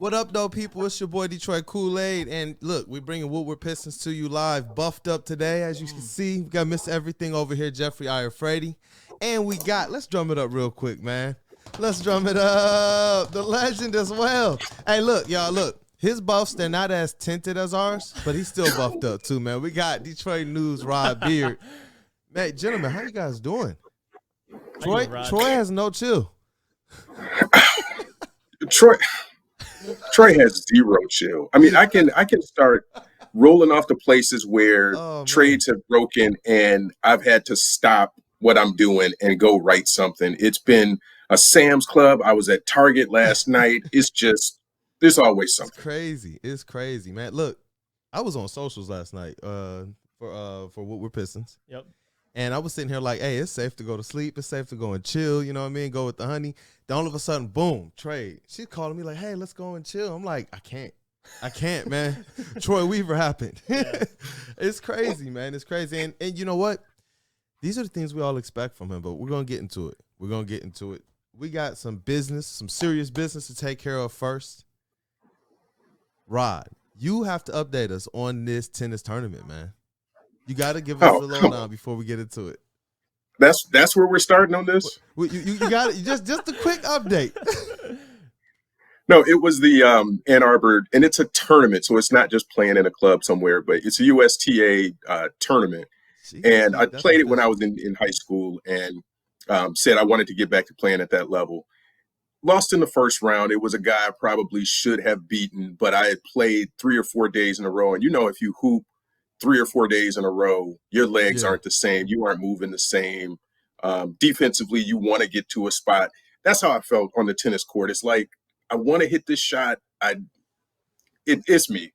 What up, though, people? It's your boy Detroit Kool-Aid, and look, we're bringing Woodward Pistons to you live, buffed up today, as you can see. We got Mr. Everything over here, Jeffrey Iafrady, and we got, let's drum it up real quick, man. Let's drum it up. The legend as well. Hey, look, y'all, look. His buffs, they're not as tinted as ours, but he's still buffed up too, man. We got Detroit News, Rod Beard. Man, gentlemen, how you guys doing? Troy has no chill. Troy has zero chill. I mean, I can start rolling off the places where trades have broken and I've had to stop what I'm doing and go write something. It's been a Sam's Club. I was at Target last night. It's just, there's always something. It's crazy, man. Look, I was on socials last night for Woodward Pistons. Yep. And I was sitting here like, hey, it's safe to go to sleep. It's safe to go and chill. You know what I mean? Go with the honey. Then all of a sudden, boom, trade. She's calling me like, hey, let's go and chill. I'm like, I can't, man. Troy Weaver happened. Yeah. It's crazy, man. It's crazy. And you know what? These are the things we all expect from him, but we're going to get into it. We got some serious business to take care of first. Rod, you have to update us on this tennis tournament, man. You got to give us a lowdown before we get into it. That's where we're starting on this? You got it. Just a quick update. No, it was the Ann Arbor, and it's a tournament, so it's not just playing in a club somewhere, but it's a USTA tournament. And I played it when I was in high school and said I wanted to get back to playing at that level. Lost in the first round. It was a guy I probably should have beaten, but I had played 3 or 4 days in a row. And if you hoop 3 or 4 days in a row, your legs aren't the same. You aren't moving the same. Defensively, you want to get to a spot. That's how I felt on the tennis court. It's like, I want to hit this shot. It's me.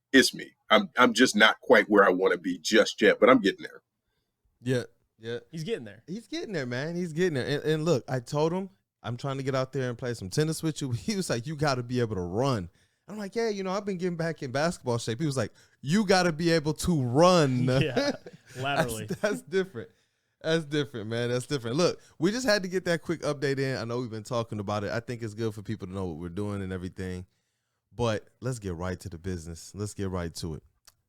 I'm just not quite where I want to be just yet, but I'm getting there. Yeah. He's getting there. He's getting there, man. He's getting there. And look, I told him, I'm trying to get out there and play some tennis with you. He was like, you got to be able to run. I'm like, yeah, I've been getting back in basketball shape. He was like, you got to be able to run. Yeah, laterally. That's different. That's different, man. That's different. Look, we just had to get that quick update in. I know we've been talking about it. I think it's good for people to know what we're doing and everything. But let's get right to the business. Let's get right to it.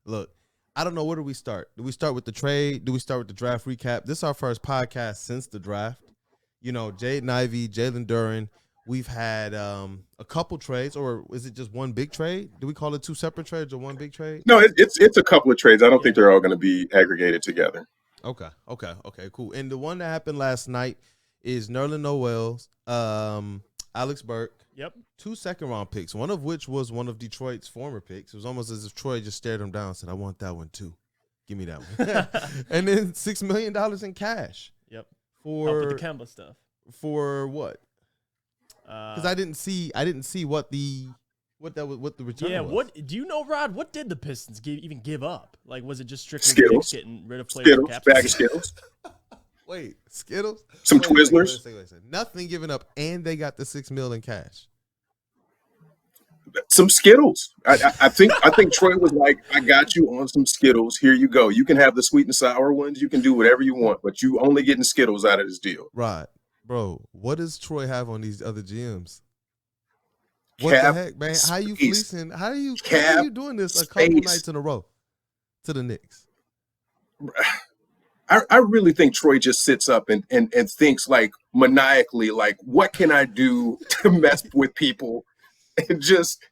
Look, I don't know. Where do we start? Do we start with the trade? Do we start with the draft recap? This is our first podcast since the draft. Jaden Ivey, Jalen Duren. We've had a couple trades, or is it just one big trade? Do we call it 2 separate trades or one big trade? No, it's a couple of trades. I don't think they're all going to be aggregated together. Okay, cool. And the one that happened last night is Duren and Noel's, Alex Burke. Yep. 2 second-round picks, one of which was one of Detroit's former picks. It was almost as if Troy just stared him down and said, I want that one too. Give me that one. And then $6 million in cash. Yep. For the Kemba stuff. For what? Because I didn't see what the return was. Yeah, what do you know, Rod? What did the Pistons even give up? Like, was it just strictly Skittles, getting rid of players? Bag of Skittles. Wait, Skittles? Some Twizzlers. Wait. Nothing given up, and they got the $6 million in cash. Some Skittles. I think Troy was like, I got you on some Skittles. Here you go. You can have the sweet and sour ones. You can do whatever you want, but you only getting Skittles out of this deal. Right. Bro, what does Troy have on these other GMs? What the heck, man? How you fleecing? How are you doing this a couple nights in a row to the Knicks? I really think Troy just sits up and thinks like maniacally, like, what can I do to mess with people? And just,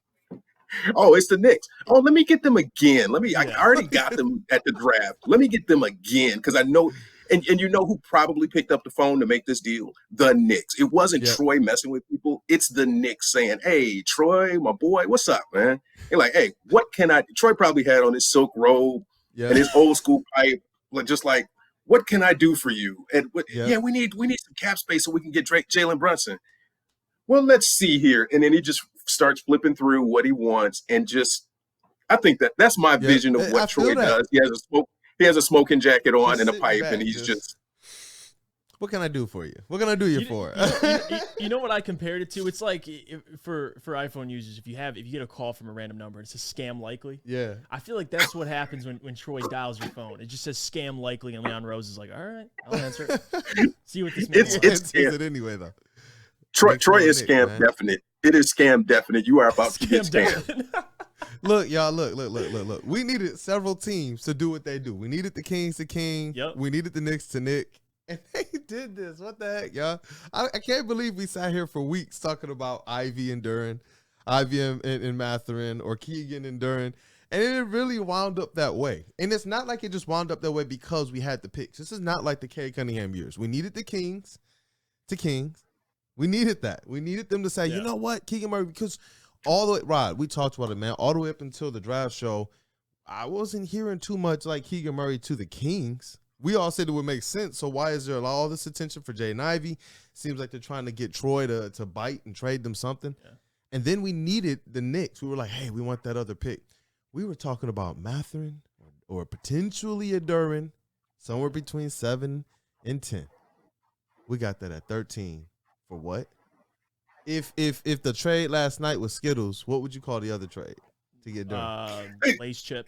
it's the Knicks. Oh, let me get them again. I already got them at the draft. Let me get them again because I know. And you know who probably picked up the phone to make this deal? The Knicks. It wasn't Troy messing with people. It's the Knicks saying, hey, Troy, my boy, what's up, man? They're like, hey, what can I – Troy probably had on his silk robe and his old school pipe, just like, what can I do for you? And we need some cap space so we can get Jalen Brunson. Well, let's see here. And then he just starts flipping through what he wants and just – I think that's my vision of what Troy does. He has a smoking jacket on and a pipe, and he's just. What can I do for you? What can I do you for? You know what I compared it to? It's like for iPhone users, if you get a call from a random number, it says scam likely. Yeah. I feel like that's what happens when Troy dials your phone. It just says scam likely, and Leon Rose is like, all right, I'll answer it. See what this means. It's it anyway though. Troy is scam definite. It is scam definite. You are about to get Scam scammed. Look, y'all, look. We needed several teams to do what they do. We needed the Kings to King. Yep. We needed the Knicks to Nick. And they did this. What the heck, y'all? I can't believe we sat here for weeks talking about Ivy and Duren, Ivy and Mathurin, or Keegan and Duren. And it really wound up that way. And it's not like it just wound up that way because we had the picks. This is not like the Cade Cunningham years. We needed the Kings to Kings. We needed that. We needed them to say, you know what, Keegan Murray, because all the way, Rod, we talked about it, man, all the way up until the draft show, I wasn't hearing too much like Keegan Murray to the Kings. We all said it would make sense, so why is there all this attention for Jaden Ivey? Seems like they're trying to get Troy to bite and trade them something. Yeah. And then we needed the Knicks. We were like, hey, we want that other pick. We were talking about Mathurin or potentially a Duren, somewhere between 7 and 10. We got that at 13. For what? If the trade last night was Skittles, what would you call the other trade to get done? Lace chip.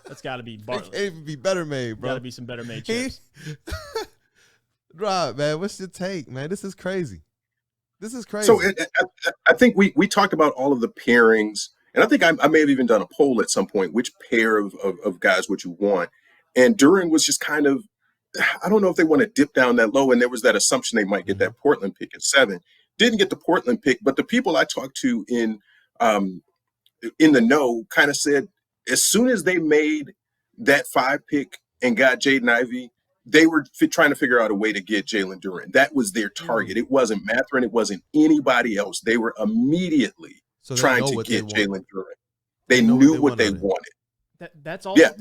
That's got to be Bartlett. It can't even be better made, bro. Got to be some better made chips. Rob, man, what's your take, man? This is crazy. This is crazy. So I think we talked about all of the pairings, and I think I may have even done a poll at some point, which pair of guys would you want? And Duren was just kind of, I don't know if they want to dip down that low, and there was that assumption they might get that Portland pick at 7. Didn't get the Portland pick, but the people I talked to in the know kind of said as soon as they made that 5 pick and got Jaden Ivey, they were trying to figure out a way to get Jalen Duren. That was their target. It wasn't Mathurin. It wasn't anybody else. They were immediately trying to get Jalen Duren. They knew what they wanted. That's all. Yeah,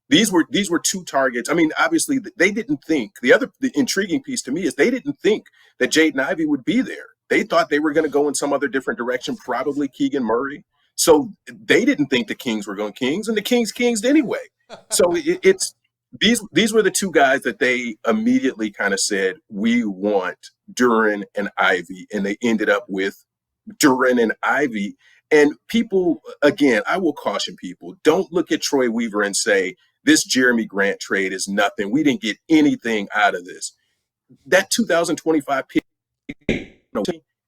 these were 2 targets. I mean, obviously, they didn't think. The intriguing piece to me is they didn't think that Jaden Ivey would be there. They thought they were going to go in some other different direction, probably Keegan Murray. So they didn't think the Kings were going Kings, and the Kings anyway. So it's these were the 2 guys that they immediately kind of said, we want Duren and Ivey, and they ended up with Duren and Ivey. And people, again, I will caution people, don't look at Troy Weaver and say, this Jeremy Grant trade is nothing. We didn't get anything out of this. That 2025 pick,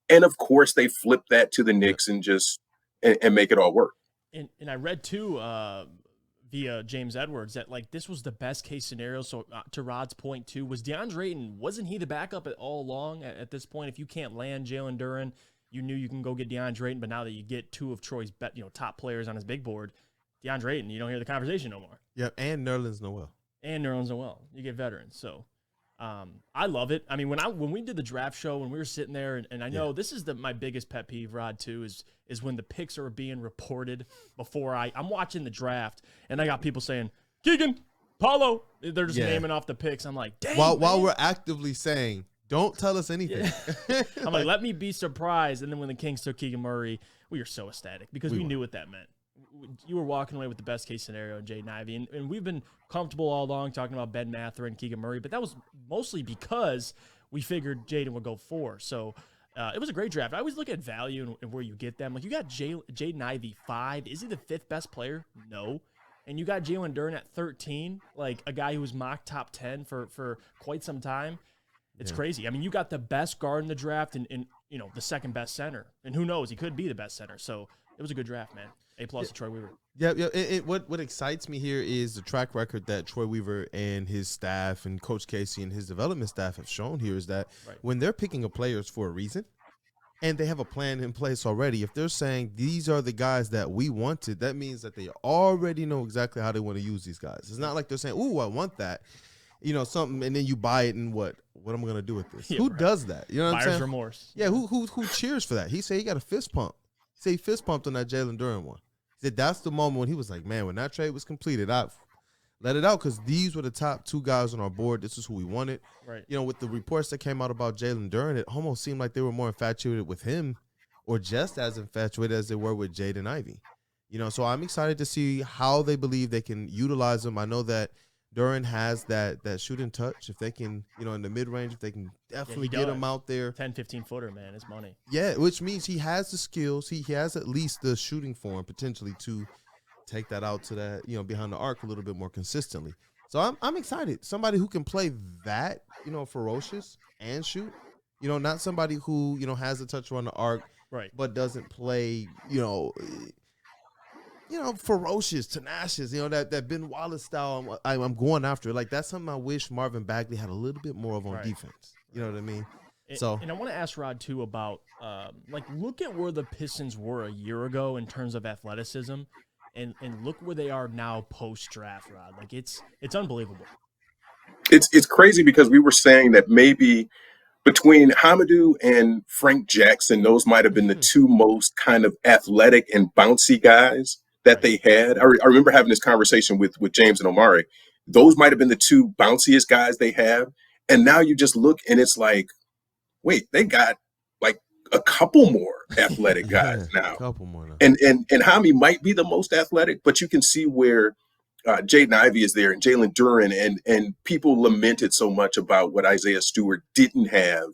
and of course they flipped that to the Knicks and just and make it all work. And I read too via James Edwards that like this was the best case scenario. So to Rod's point too, was DeAndre Ayton, wasn't he the backup all along at this point? If you can't land Jalen Duren, you knew you can go get DeAndre Ayton, but now that you get 2 of Troy's top players on his big board, DeAndre Ayton, you don't hear the conversation no more. Yeah, and Nerlens Noel. You get veterans. So I love it. I mean, when we did the draft show, when we were sitting there, and I know this is my biggest pet peeve, Rod, too, is when the picks are being reported before I'm watching the draft, and I got people saying, Keegan, Paulo. They're just naming off the picks. I'm like, dang. While we're actively saying, don't tell us anything. Yeah. I'm like, let me be surprised. And then when the Kings took Keegan Murray, we were so ecstatic because we knew what that meant. You were walking away with the best case scenario in Jaden Ivey. And we've been comfortable all along talking about Ben Mathurin and Keegan Murray, but that was mostly because we figured Jaden would go 4. So it was a great draft. I always look at value and where you get them. Like you got Jaden Ivey 5. Is he the 5th best player? No. And you got Jalen Duren at 13, like a guy who was mocked top 10 for quite some time. It's crazy. I mean, you got the best guard in the draft and the second best center. And who knows? He could be the best center. So it was a good draft, man. A+ to Troy Weaver. Yeah. What excites me here is the track record that Troy Weaver and his staff and Coach Casey and his development staff have shown here is that when they're picking up players for a reason and they have a plan in place already, if they're saying these are the guys that we wanted, that means that they already know exactly how they want to use these guys. It's not like they're saying, ooh, I want that. Something, and then you buy it, and what am I going to do with this? Who does that? You know what I'm saying? Buyer's remorse. Yeah, who cheers for that? He said he got a fist pump. He said he fist pumped on that Jalen Duren one. He said that's the moment when he was like, man, when that trade was completed, I let it out because these were the top 2 guys on our board. This is who we wanted. Right. With the reports that came out about Jalen Duren, it almost seemed like they were more infatuated with him or just as infatuated as they were with Jaden Ivey. So I'm excited to see how they believe they can utilize him. I know that Duren has that shooting touch. If they can, in the mid-range, if they can definitely get him out there. 10, 15-footer, man, it's money. Yeah, which means he has the skills. He has at least the shooting form potentially to take that out to that, behind the arc a little bit more consistently. So I'm excited. Somebody who can play that, ferocious and shoot. not somebody who, has a touch on the arc, right, but doesn't play, ferocious, tenacious, that Ben Wallace style. I'm going after it. Like, that's something I wish Marvin Bagley had a little bit more of on defense. You know what I mean? And I want to ask Rod too about look at where the Pistons were a year ago in terms of athleticism, and look where they are now post draft, Rod. Like, it's unbelievable. It's crazy because we were saying that maybe between Hamidou and Frank Jackson, those might have been the two most kind of athletic and bouncy guys that they had. I remember having this conversation with James and Omari. Those might have been the two bounciest guys they have. And now you just look and it's like, wait, they got like a couple more athletic guys now. A couple more now. And Hami might be the most athletic, but you can see where Jaden Ivey is there and Jalen Duren, and people lamented so much about what Isaiah Stewart didn't have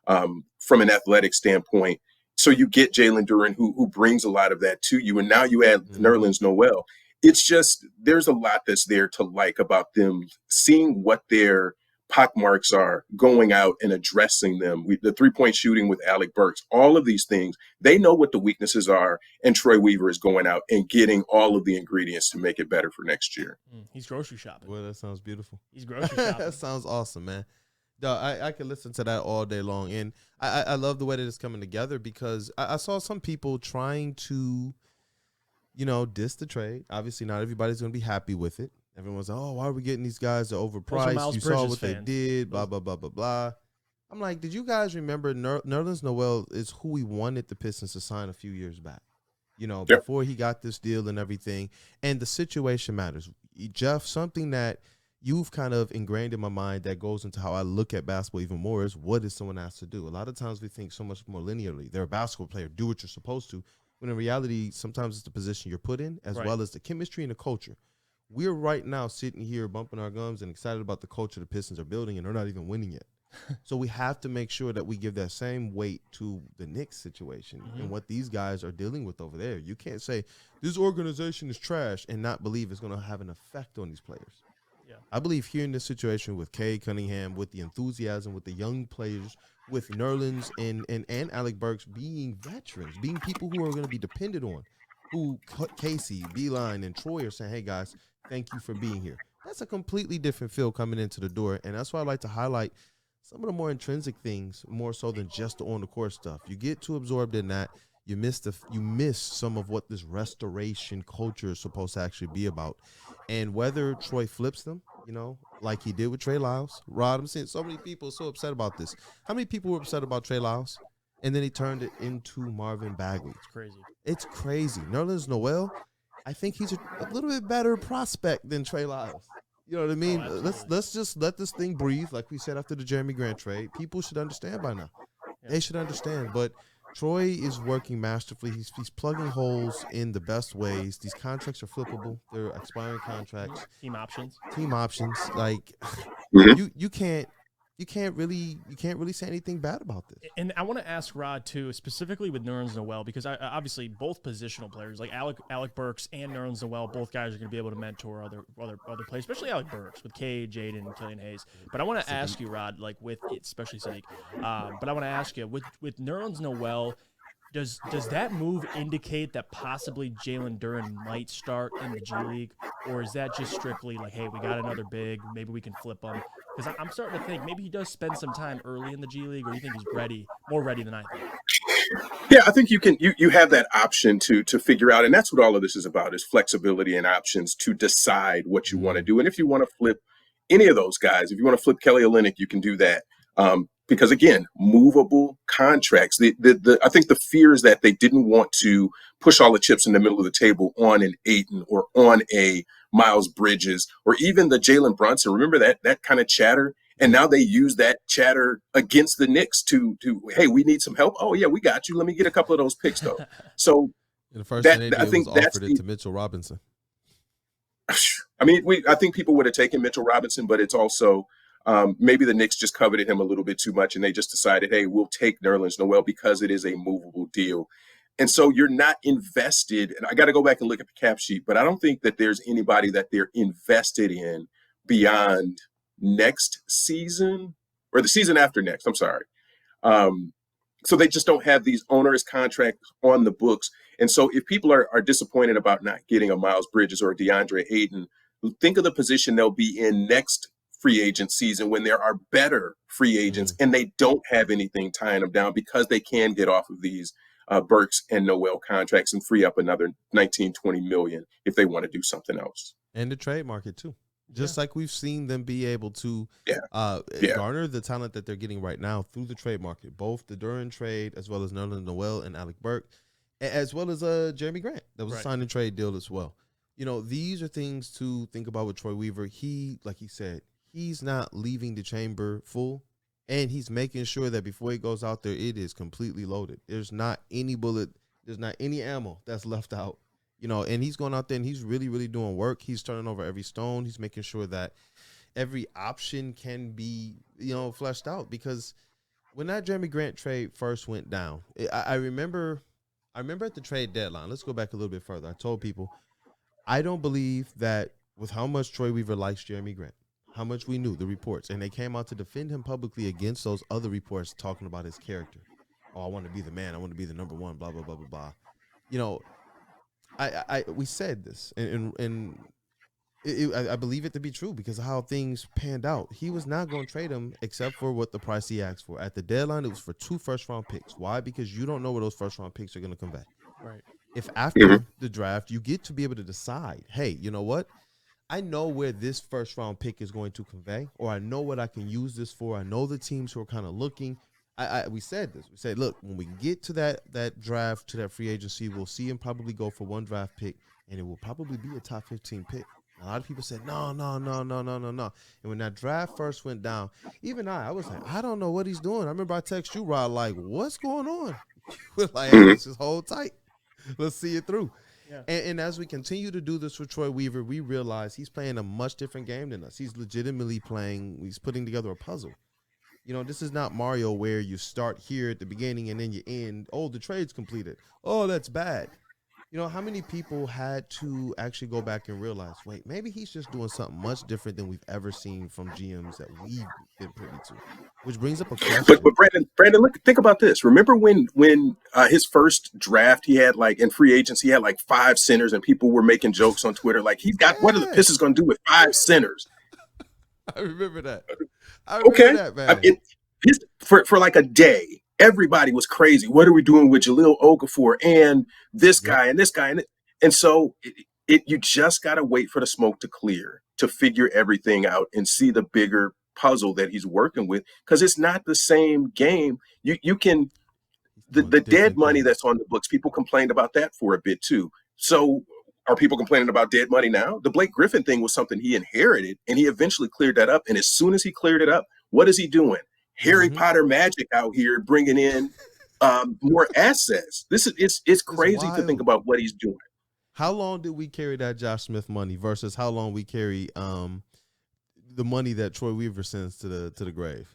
from an athletic standpoint. So you get Jalen Duren who brings a lot of that to you. And now you add Nerlens Noel. It's just, there's a lot that's there to like about them, seeing what their pockmarks are, going out and addressing them. The 3-point shooting with Alec Burks, all of these things, they know what the weaknesses are, and Troy Weaver is going out and getting all of the ingredients to make it better for next year. He's grocery shopping. Well, that sounds beautiful. He's grocery shopping. That sounds awesome, man. No, I could listen to that all day long, and I love the way that it's coming together because I saw some people trying to, diss the trade. Obviously, not everybody's going to be happy with it. Everyone's like, oh, why are we getting these guys that are overpriced? You saw what they did, blah, blah, blah, blah, blah. I'm like, did you guys remember Nerlens Noel is who we wanted the Pistons to sign a few years back, before he got this deal and everything. And the situation matters. Jeff, something that you've kind of ingrained in my mind that goes into how I look at basketball even more is what is someone asked to do. A lot of times we think so much more linearly. They're a basketball player, do what you're supposed to. When in reality, sometimes it's the position you're put in as well as the chemistry and the culture. We're right now sitting here bumping our gums and excited about the culture the Pistons are building, and they're not even winning yet. So we have to make sure that we give that same weight to the Knicks situation and what these guys are dealing with over there. You can't say this organization is trash and not believe it's going to have an effect on these players. Yeah. I believe here in this situation with Cade Cunningham, with the enthusiasm, with the young players, with Nerlens and Alec Burks being veterans, being people who are going to be depended on, who Casey, Beeline, and Troy are saying, hey, guys, thank you for being here. That's a completely different feel coming into the door, and that's why I like to highlight some of the more intrinsic things more so than just the on-the-court stuff. You get too absorbed in that, you miss some of what this restoration culture is supposed to actually be about. And whether Troy flips them, like he did with Trey Lyles. Rod, I'm seeing so many people so upset about this. How many people were upset about Trey Lyles? And then he turned it into Marvin Bagley. It's crazy. Nerlens Noel, I think he's a little bit better prospect than Trey Lyles. You know what I mean? Let's just let this thing breathe, like we said after the Jeremy Grant trade. People should understand by now. Yeah. They should understand. But Troy is working masterfully. He's plugging holes in the best ways. These contracts are flippable. They're expiring contracts. Team options. Like you can't really say anything bad about this. And I want to ask Rod too, specifically with Nerlens Noel, because obviously both positional players like Alec Burks and Nerlens Noel, both guys are going to be able to mentor other players, especially Alec Burks with Cade, Jaden, and Killian Hayes. But I want to ask you, Rod, like with especially Saddiq. But I want to ask you with Nerlens Noel. Does that move indicate that possibly Jalen Duren might start in the G League, or is that just strictly like, hey, we got another big, maybe we can flip him? Because I'm starting to think maybe he does spend some time early in the G League, or you think he's more ready than I think? Yeah, I think you have that option to figure out, and that's what all of this is about, is flexibility and options to decide what you want to do. And if you want to flip any of those guys, if you want to flip Kelly Olynyk, you can do that. Because again, movable contracts. I think the fear is that they didn't want to push all the chips in the middle of the table on an Ayton or on a Miles Bridges or even the Jalen Brunson. Remember that kind of chatter? And now they use that chatter against the Knicks to hey, we need some help. Oh yeah, we got you. Let me get a couple of those picks though. So the first thing they did was offered it to Mitchell Robinson. I mean, I think people would have taken Mitchell Robinson, but it's also maybe the Knicks just coveted him a little bit too much, and they just decided, hey, we'll take Nerlens Noel because it is a movable deal. And so you're not invested, and I got to go back and look at the cap sheet, but I don't think that there's anybody that they're invested in beyond next season or the season after next. I'm sorry. So they just don't have these onerous contracts on the books. And so if people are disappointed about not getting a Miles Bridges or a DeAndre Ayton, think of the position they'll be in next free agent season when there are better free agents and they don't have anything tying them down because they can get off of these Burks and Noel contracts and free up another 19-20 million if they want to do something else. And the trade market too. Just like we've seen them be able to garner the talent that they're getting right now through the trade market, both the Duren trade as well as Duren and Noel and Alec Burke, as well as Jeremy Grant. That was a sign and trade deal as well. You know, these are things to think about with Troy Weaver. He, like he said, he's not leaving the chamber full, and he's making sure that before he goes out there, it is completely loaded. There's not any bullet, there's not any ammo that's left out. You know, and he's going out there and he's really, really doing work. He's turning over every stone. He's making sure that every option can be, you know, fleshed out. Because when that Jeremy Grant trade first went down, I remember at the trade deadline, let's go back a little bit further. I told people, I don't believe that with how much Troy Weaver likes Jeremy Grant, how much we knew, the reports, and they came out to defend him publicly against those other reports talking about his character. Oh, I want to be the man. I want to be the number one, blah, blah, blah, blah, blah. You know, we said this, and I believe it to be true because of how things panned out. He was not going to trade him except for what the price he asked for. At the deadline, it was for 2 first-round picks. Why? Because you don't know where those first-round picks are going to convey. Right. If after the draft, you get to be able to decide, hey, you know what? I know where this first-round pick is going to convey, or I know what I can use this for. I know the teams who are kind of looking. We said this. We said, look, when we get to that draft, to that free agency, we'll see him probably go for 1 draft pick, and it will probably be a top 15 pick. A lot of people said, no. And when that draft first went down, even I was like, I don't know what he's doing. I remember I texted you, Rod, like, what's going on? We're like, hey, let's just hold tight. Let's see it through. Yeah. And as we continue to do this with Troy Weaver, we realize he's playing a much different game than us. He's legitimately he's putting together a puzzle. You know, this is not Mario where you start here at the beginning and then you end, oh, the trade's completed. Oh, that's bad. You know, how many people had to actually go back and realize, wait, maybe he's just doing something much different than we've ever seen from GMs that we've been privy to? Which brings up a question. But Brandon, look, think about this. Remember when his first draft, he had in free agency, he had 5 centers and people were making jokes on Twitter like, what are the Pistons going to do with 5 centers? I remember that. That, man. For a day, everybody was crazy. What are we doing with Jahlil Okafor and this guy and this guy? And so you just got to wait for the smoke to clear to figure everything out and see the bigger puzzle that he's working with, because it's not the same game. You can the dead money that's on the books, people complained about that for a bit too. So are people complaining about dead money now? The Blake Griffin thing was something he inherited, and he eventually cleared that up. And as soon as he cleared it up, what is he doing? Harry Potter magic out here, bringing in more assets. It's crazy to think about what he's doing. How long did we carry that Josh Smith money versus how long we carry the money that Troy Weaver sends to the grave?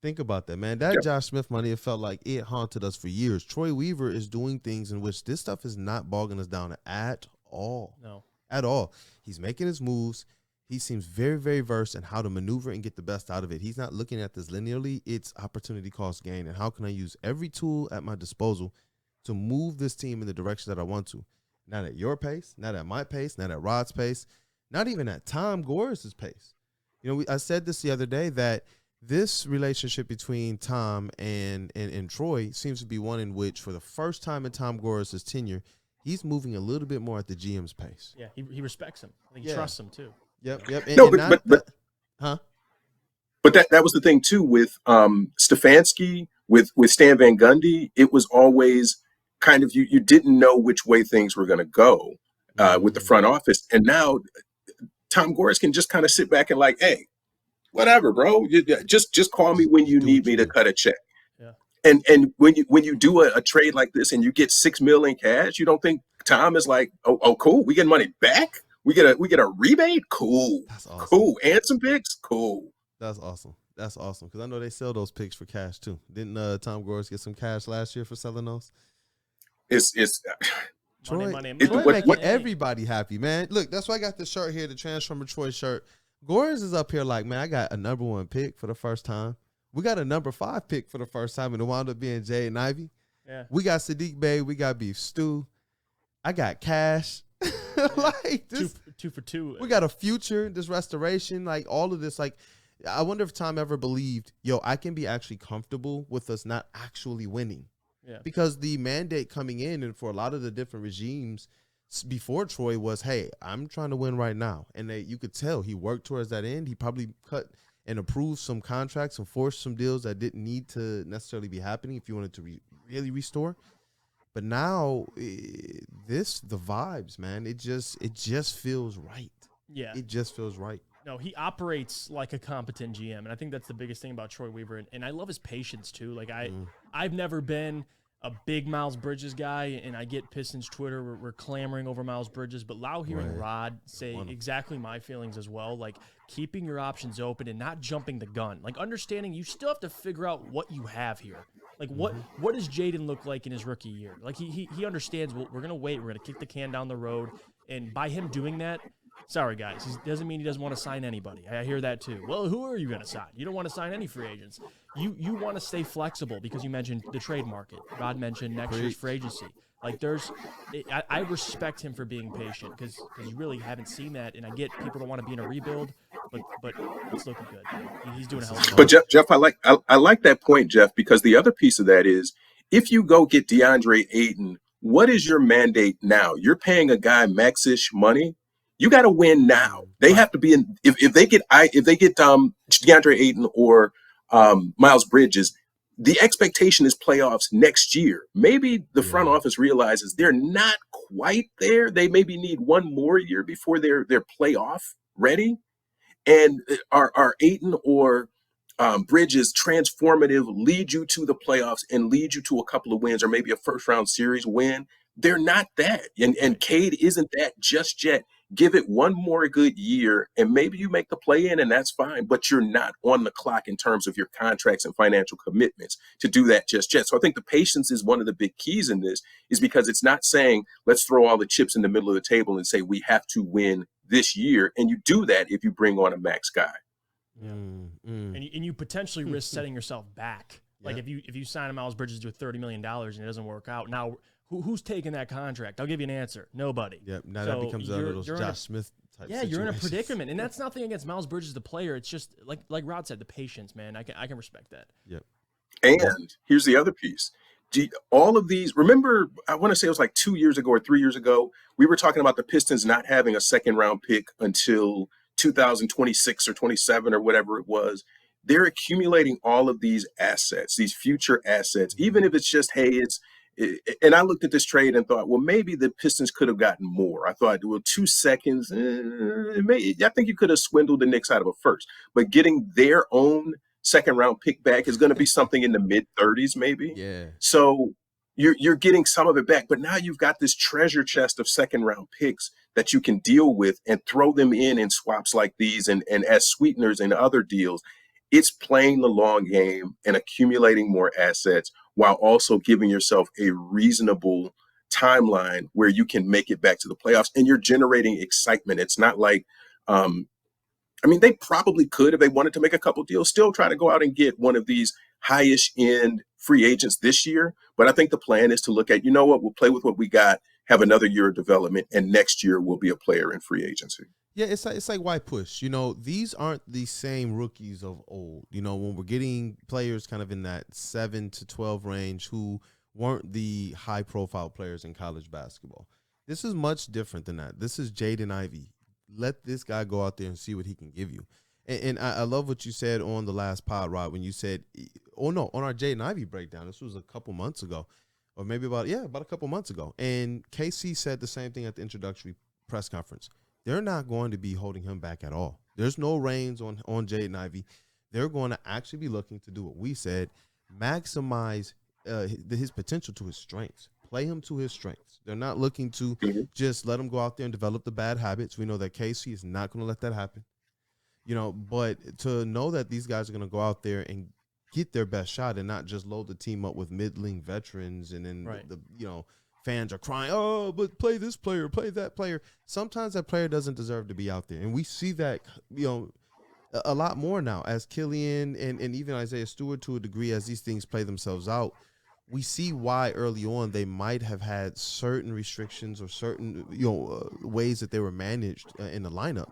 Think about that, man. That Josh Smith money, it felt like it haunted us for years. Troy Weaver is doing things in which this stuff is not bogging us down at all. No. At all. He's making his moves. He seems very, very versed in how to maneuver and get the best out of it. He's not looking at this linearly. It's opportunity cost gain. And how can I use every tool at my disposal to move this team in the direction that I want to? Not at your pace, not at my pace, not at Rod's pace, not even at Tom Gores' pace. You know, I said this the other day that this relationship between Tom and Troy seems to be one in which, for the first time in Tom Gores' tenure, he's moving a little bit more at the GM's pace. Yeah, he respects him. I think he trusts him too. Yep. But that was the thing too with Stefanski, with Stan Van Gundy. It was always kind of you didn't know which way things were going to go with the front office, and now Tom Gores can just kind of sit back and hey, whatever, bro. Just call me when you need me to cut a check. Yeah. And when you do a trade like this and you get $6 million cash, you don't think Tom is like, oh cool, we get money back? We get a rebate? Cool. That's awesome. Cool. And some picks? Cool. That's awesome. That's awesome. Because I know they sell those picks for cash too. Didn't Tom Gores get some cash last year for selling those? It's Troy, money. Making everybody happy, man. Look, that's why I got this shirt here, the Transformer Troy shirt. Gores is up here like, man, I got a #1 pick for the first time. We got a number 5 pick for the first time, and it wound up being Jaden Ivey. Yeah. We got Saddiq Bey. We got Beef Stew. I got Cash. Like this, two for two. we got a future, this restoration, like all of this. Like, I wonder if Tom ever believed, I can be actually comfortable with us not actually winning. Yeah. Because the mandate coming in and for a lot of the different regimes before Troy was, hey, I'm trying to win right now. And you could tell he worked towards that end. He probably cut and approved some contracts and forced some deals that didn't need to necessarily be happening if you wanted to really restore. But now, the vibes, man, it just feels right. Yeah. It just feels right. No, he operates like a competent GM, and I think that's the biggest thing about Troy Weaver. And I love his patience too. Like I've never been a big Miles Bridges guy, and I get Pistons Twitter. We're clamoring over Miles Bridges, but hearing Rod say exactly my feelings as well. Like keeping your options open and not jumping the gun. Like understanding you still have to figure out what you have here. Like what does Jaden look like in his rookie year? Like he understands. Well, we're gonna wait. We're gonna kick the can down the road, and by him doing that. Sorry, guys. He doesn't mean he doesn't want to sign anybody. I hear that too. Well, who are you going to sign? You don't want to sign any free agents. You want to stay flexible because you mentioned the trade market. Rod mentioned next year's free agency. Like I respect him for being patient because you really haven't seen that. And I get people don't want to be in a rebuild, but it's looking good. He's doing a hell of a job. But Jeff, I like that point, Jeff, because the other piece of that is if you go get DeAndre Ayton, what is your mandate now? You're paying a guy max-ish money. You got to win now. They have to be in. If they get DeAndre Ayton or Miles Bridges, the expectation is playoffs next year. Maybe the front office realizes they're not quite there. They maybe need one more year before they're playoff ready. And are Ayton or Bridges transformative, lead you to the playoffs and lead you to a couple of wins or maybe a first round series win? They're not that. And Cade isn't that just yet. Give it one more good year and maybe you make the play in and that's fine, but you're not on the clock in terms of your contracts and financial commitments to do that just yet. So I think the patience is one of the big keys in this is because it's not saying let's throw all the chips in the middle of the table and say we have to win this year. And you do that if you bring on a max guy. And you potentially risk setting yourself back. Like if you sign a Miles Bridges to $30 million and it doesn't work out, now who's taking that contract? I'll give you an answer. Nobody. Yep. Now that becomes one of those Josh Smith type situations. You're in a predicament. And that's nothing against Miles Bridges, the player. It's just like Rod said, the patience, man. I can respect that. Yep. And here's the other piece. All of these, remember, I want to say it was like 2 years ago or 3 years ago, we were talking about the Pistons not having a second round pick until 2026 or 27 or whatever it was. They're accumulating all of these assets, these future assets, even if it's just, and I looked at this trade and thought, well, maybe the Pistons could have gotten more. I thought, well, 2 seconds, I think you could have swindled the Knicks out of a first. But getting their own second round pick back is going to be something in the mid-30s maybe. Yeah. So you're getting some of it back. But now you've got this treasure chest of second round picks that you can deal with and throw them in swaps like these and as sweeteners in other deals. It's playing the long game and accumulating more assets while also giving yourself a reasonable timeline where you can make it back to the playoffs and you're generating excitement. It's not like, they probably could, if they wanted to make a couple deals, still try to go out and get one of these high-ish end free agents this year. But I think the plan is to look at, we'll play with what we got, have another year of development, and next year we'll be a player in free agency. Yeah, it's like why push? These aren't the same rookies of old. When we're getting players kind of in that 7 to 12 range who weren't the high-profile players in college basketball. This is much different than that. This is Jaden Ivey. Let this guy go out there and see what he can give you. And I love what you said on the last pod, Rod, when you said, on our Jaden Ivey breakdown. This was a couple months ago, or maybe about a couple months ago. And KC said the same thing at the introductory press conference. They're not going to be holding him back at all. There's no reins on Jaden Ivey. They're going to actually be looking to do what we said, maximize his potential to his strengths, play him to his strengths. They're not looking to just let him go out there and develop the bad habits. We know that KC is not going to let that happen. But to know that these guys are going to go out there and get their best shot and not just load the team up with middling veterans and then the fans are crying, oh, but play this player, play that player. Sometimes that player doesn't deserve to be out there. And we see that, a lot more now as Killian and even Isaiah Stewart to a degree, as these things play themselves out. We see why early on they might have had certain restrictions or certain ways that they were managed in the lineup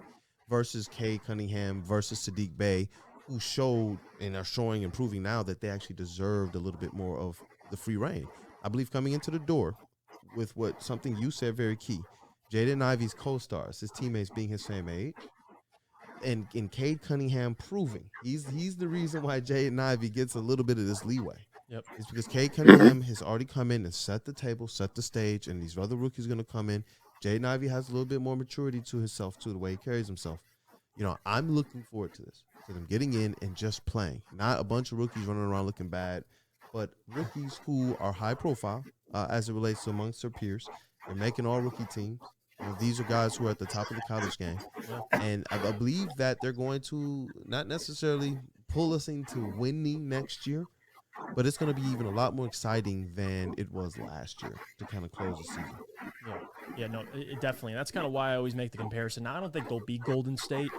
versus Cade Cunningham versus Saddiq Bey, who showed and are showing and proving now that they actually deserved a little bit more of the free reign. I believe coming into the door with something you said very key, Jaden Ivey's co-stars, his teammates being his same age, and Cade Cunningham proving he's the reason why Jaden Ivey gets a little bit of this leeway. Yep. It's because Cade Cunningham has already come in and set the table, set the stage, and these other rookies are going to come in. Jaden Ivey has a little bit more maturity to himself, to the way he carries himself. I'm looking forward to this, to them getting in and just playing. Not a bunch of rookies running around looking bad, but rookies who are high profile as it relates to amongst their peers. They're making all rookie teams. These are guys who are at the top of the college game. Yeah. And I believe that they're going to not necessarily pull us into winning next year, but it's going to be even a lot more exciting than it was last year to kind of close the season. Yeah, no, it definitely. That's kind of why I always make the comparison. Now, I don't think they'll be Golden State,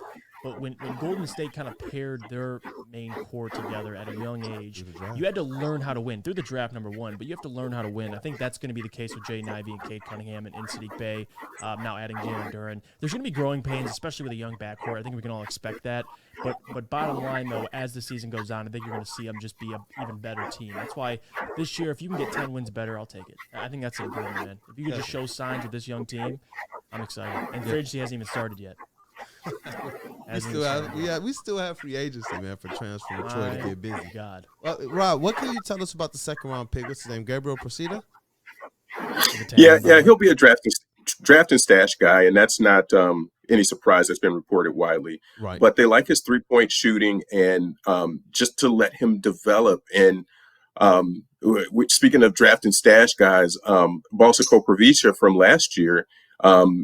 but when Golden State kind of paired their main core together at a young age, you had to learn how to win through the draft, number one, but you have to learn how to win. I think that's going to be the case with Jaden Ivey and Cade Cunningham and Saddiq Bey, now adding Jalen Duren. There's going to be growing pains, especially with a young backcourt. I think we can all expect that. But bottom line, though, as the season goes on, I think you're going to see them just be an even better team. That's why this year, if you can get 10 wins better, I'll take it. I think that's important, man. If you can just show signs with this young team, I'm excited. And free agency hasn't even started yet. We still have free agency, man, for transfer Detroit to get busy. God. Rob, what can you tell us about the second round pick? What's his name? Gabriel Procida? Yeah, he'll be a draft and stash guy, and that's not any surprise. That's been reported widely. Right. But they like his 3-point shooting, and just to let him develop. And speaking of draft and stash guys, Balsako Pravica from last year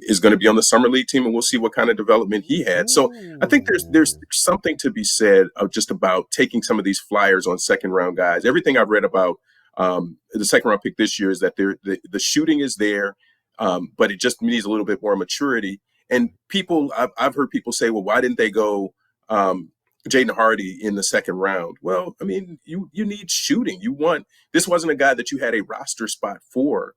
is going to be on the summer league team, and we'll see what kind of development he had. So I think there's something to be said of just about taking some of these flyers on second round guys. Everything I've read about the second round pick this year is that the shooting is there, but it just needs a little bit more maturity. And I've heard people say, well, why didn't they go Jaden Hardy in the second round? Well, I mean, you need shooting. This wasn't a guy that you had a roster spot for.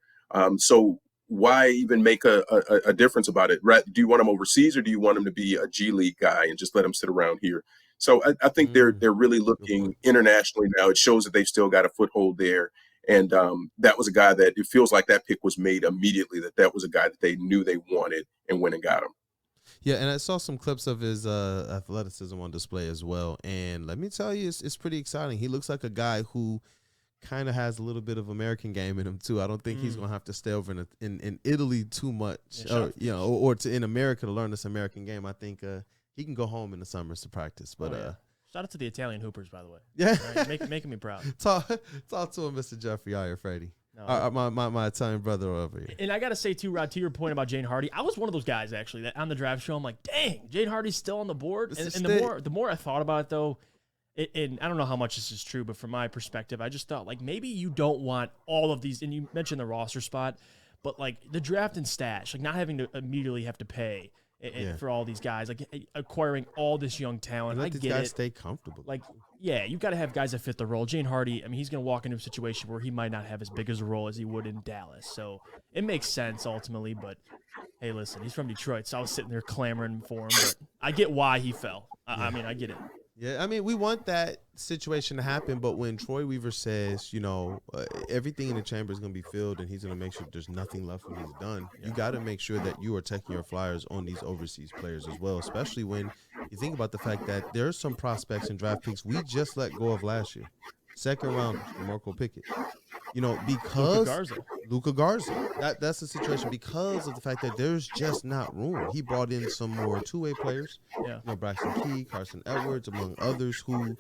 So why even make a difference about it? Right? Do you want him overseas, or do you want him to be a G League guy and just let him sit around here? So I think they're really looking internationally now. It shows that they've still got a foothold there. And that was a guy that it feels like that pick was made immediately, that was a guy that they knew they wanted and went and got him. Yeah, and I saw some clips of his athleticism on display as well. And let me tell you, it's pretty exciting. He looks like a guy who kind of has a little bit of American game in him too. I don't think he's going to have to stay over in Italy too much, or in America to learn this American game. I think he can go home in the summers to practice. But shout out to the Italian hoopers, by the way. Yeah, right, making me proud. Talk to him, Mr. Jeffrey Iafredi. No. My Italian brother over here. And I got to say, too, Rod, to your point about Jaden Hardy, I was one of those guys, actually, that on the draft show, I'm like, dang, Jaden Hardy's still on the board. And the more I thought about it, though, and I don't know how much this is true, but from my perspective, I just thought, like, maybe you don't want all of these, and you mentioned the roster spot, but, like, the draft and stash, like, not having to immediately have to pay for all these guys, like acquiring all this young talent. I get it. Guys stay comfortable. Like, yeah, you've got to have guys that fit the role. Jaden Hardy, I mean, he's going to walk into a situation where he might not have as big as a role as he would in Dallas. So it makes sense ultimately. But hey, listen, he's from Detroit, so I was sitting there clamoring for him. But I get why he fell. I mean, I get it. Yeah, I mean, we want that situation to happen, but when Troy Weaver says, everything in the chamber is going to be filled and he's going to make sure there's nothing left when he's done, you got to make sure that you are taking your flyers on these overseas players as well, especially when you think about the fact that there are some prospects and draft picks we just let go of last year. Second round, Marco Pickett. Because Luka Garza. That's the situation because of the fact that there's just not room. He brought in some more two-way players. Yeah. Braxton Key, Carson Edwards, among others, who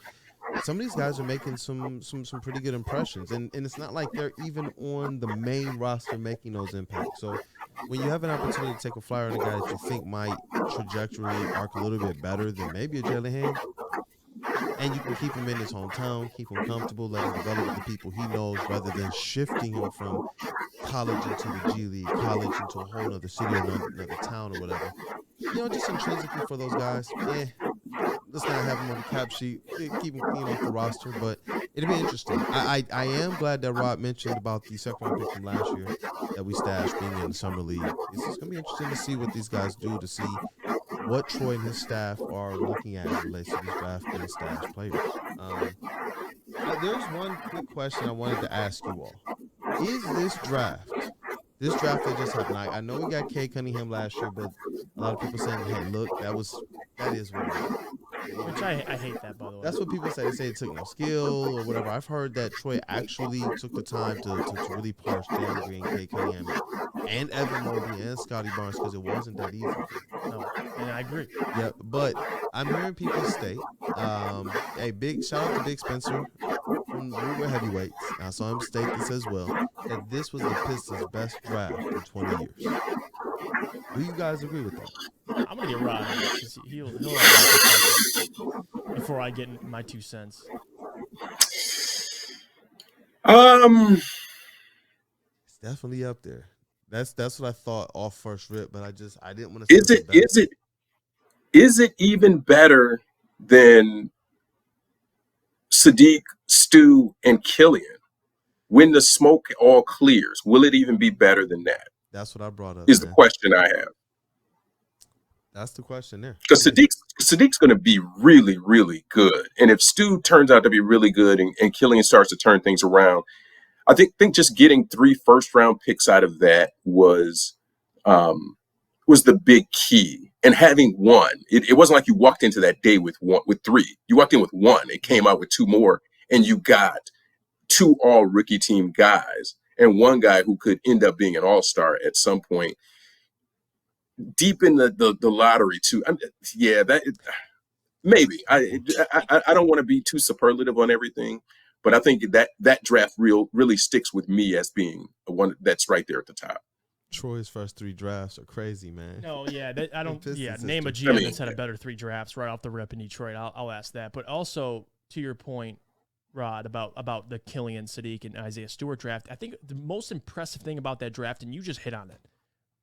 some of these guys are making some pretty good impressions. And it's not like they're even on the main roster making those impacts. So when you have an opportunity to take a flyer on a guy that you think might trajectory arc a little bit better than maybe a Jalen Hand, and you can keep him in his hometown, keep him comfortable, let him develop with the people he knows rather than shifting him from college into the G League, college into a whole other city or another town or whatever. Just intrinsically for those guys, let's not have him on the cap sheet. Keep him clean off the roster, but it'll be interesting. I am glad that Rod mentioned about the second round pick from last year that we stashed being in the summer league. It's just gonna be interesting to see what these guys do, to see what Troy and his staff are looking at as it relates to these drafted and stashed players. There's one quick question I wanted to ask you all. Is this draft that just happened, I know we got Cade Cunningham last year, but a lot of people saying, hey, look, that is what it is. Which I hate that, by the way. That's what people say. They say it took no skill or whatever. I've heard that Troy actually took the time to really parse Jalen Green, Cade Cunningham, and Evan Mobley and Scotty Barnes, because it wasn't that easy. No, and I agree. Yeah, but I'm hearing people state, hey, big shout out to Big Spencer from Woodward Heavyweights. I saw him state this as well, that this was the Pistons' best draft in 20 years. Do you guys agree with that? I'm gonna get Rod because he'll have before I get my 2 cents. It's definitely up there. That's what I thought off first rip, but I didn't want to. Is it even better than Saddiq, Stu, and Killian? When the smoke all clears, will it even be better than that? That's what I brought up. Is the question I have. That's the question there. Because Saddiq's going to be really, really good. And if Stu turns out to be really good and Killian starts to turn things around, I think just getting 3 first-round picks out of that was the big key. And having one, it wasn't like you walked into that day with 3. You walked in with 1 and came out with 2 more, and you got 2 all-rookie team guys and 1 guy who could end up being an all-star at some point. Deep in the lottery too. Maybe I don't want to be too superlative on everything, but I think that draft really sticks with me as being one that's right there at the top. Troy's first 3 drafts are crazy, man. No, yeah, I don't. Yeah, name a GM that's had a better 3 drafts right off the rip in Detroit. I'll ask that. But also to your point, Rod, about the Killian, Saddiq, and Isaiah Stewart draft, I think the most impressive thing about that draft, and you just hit on it,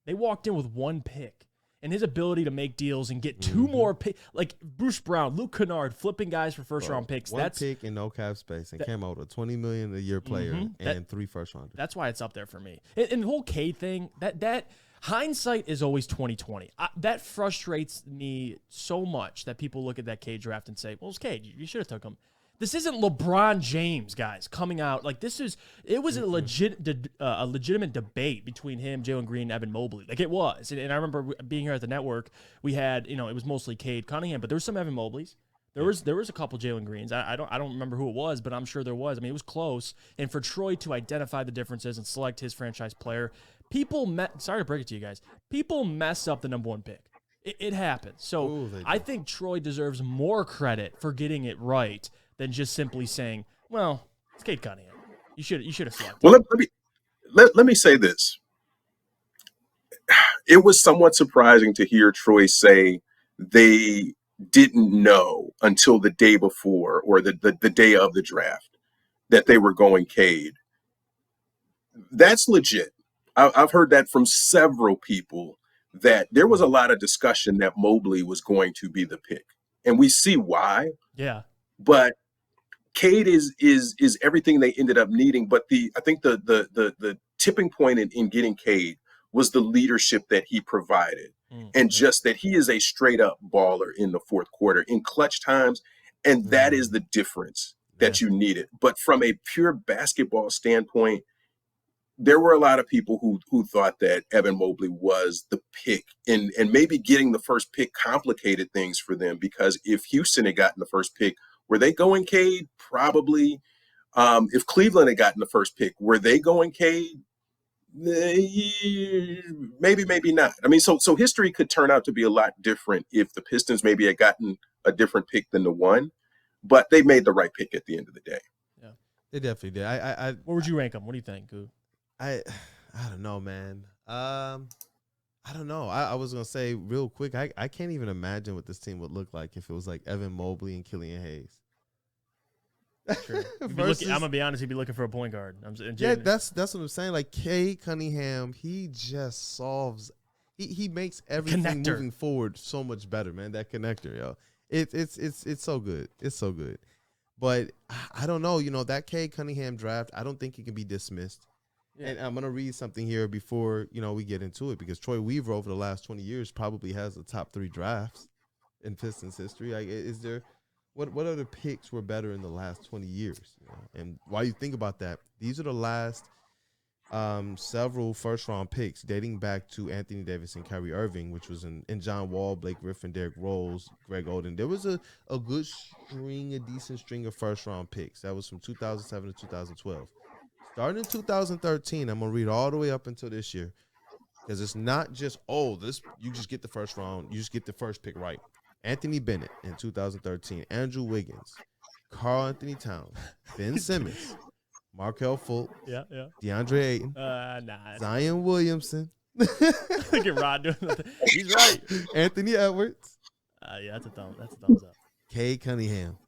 they walked in with 1 pick, and his ability to make deals and get 2 more picks, like Bruce Brown, Luke Kennard, flipping guys for first-round picks. That's 1 pick and no cap space, and came out with a $20 million a year player and 3 first-rounders. That's why it's up there for me. And the whole Cade thing, that hindsight is always 20/20. That frustrates me so much that people look at that Cade draft and say, "Well, it's Cade. You should have took him." This isn't LeBron James, guys, coming out. Like, it was a legitimate debate between him, Jalen Green, and Evan Mobley. Like, it was. And I remember being here at the network, we had, it was mostly Cade Cunningham, but there was some Evan Mobleys. There was a couple Jalen Greens. I don't remember who it was, but I'm sure there was. I mean, it was close. And for Troy to identify the differences and select his franchise player, sorry to break it to you guys, people mess up the number 1 pick. It happens. So I think Troy deserves more credit for getting it right than just simply saying, "Well, it's Cade Cunningham. You should have selected." Well, let me say this. It was somewhat surprising to hear Troy say they didn't know until the day before or the day of the draft that they were going Cade. That's legit. I've heard that from several people, that there was a lot of discussion that Mobley was going to be the pick, and we see why. Yeah, but Cade is everything they ended up needing. But I think the tipping point in getting Cade was the leadership that he provided, and just that he is a straight up baller in the fourth quarter in clutch times, and that is the difference that you needed. But from a pure basketball standpoint, there were a lot of people who thought that Evan Mobley was the pick, and maybe getting the first pick complicated things for them, because if Houston had gotten the first pick, were they going Cade? Probably. If Cleveland had gotten the first pick, were they going Cade? Maybe, maybe not. I mean, so history could turn out to be a lot different if the Pistons maybe had gotten a different pick than the 1, but they made the right pick at the end of the day. Yeah, they definitely did. Where would you rank them? What do you think, Goo? I don't know, man. I don't know. I was gonna say real quick, I can't even imagine what this team would look like if it was like Evan Mobley and Killian Hayes. Sure. I'm gonna be honest, he'd be looking for a point guard. That's what I'm saying. Like Cade Cunningham, he just solves. He makes everything moving forward so much better, man. That connector, yo. It's so good. It's so good. But I don't know. That Cade Cunningham draft, I don't think it can be dismissed. Yeah. And I'm going to read something here before, we get into it, because Troy Weaver over the last 20 years probably has the top 3 drafts in Pistons history. Like, is there what other picks were better in the last 20 years? And while you think about that, these are the last several first-round picks dating back to Anthony Davis and Kyrie Irving, which was in John Wall, Blake Griffin, Derrick Rose, Greg Oden. There was a decent string of first-round picks. That was from 2007 to 2012. Starting in 2013, I'm going to read all the way up until this year, because it's not just, you just get the first round, you just get the first pick right. Anthony Bennett in 2013, Andrew Wiggins, Karl Anthony Towns, Ben Simmons, Markelle Fultz, DeAndre Ayton, Zion Williamson. Look at Rod doing that. He's right. Anthony Edwards. That's a thumbs up. Cade Cunningham,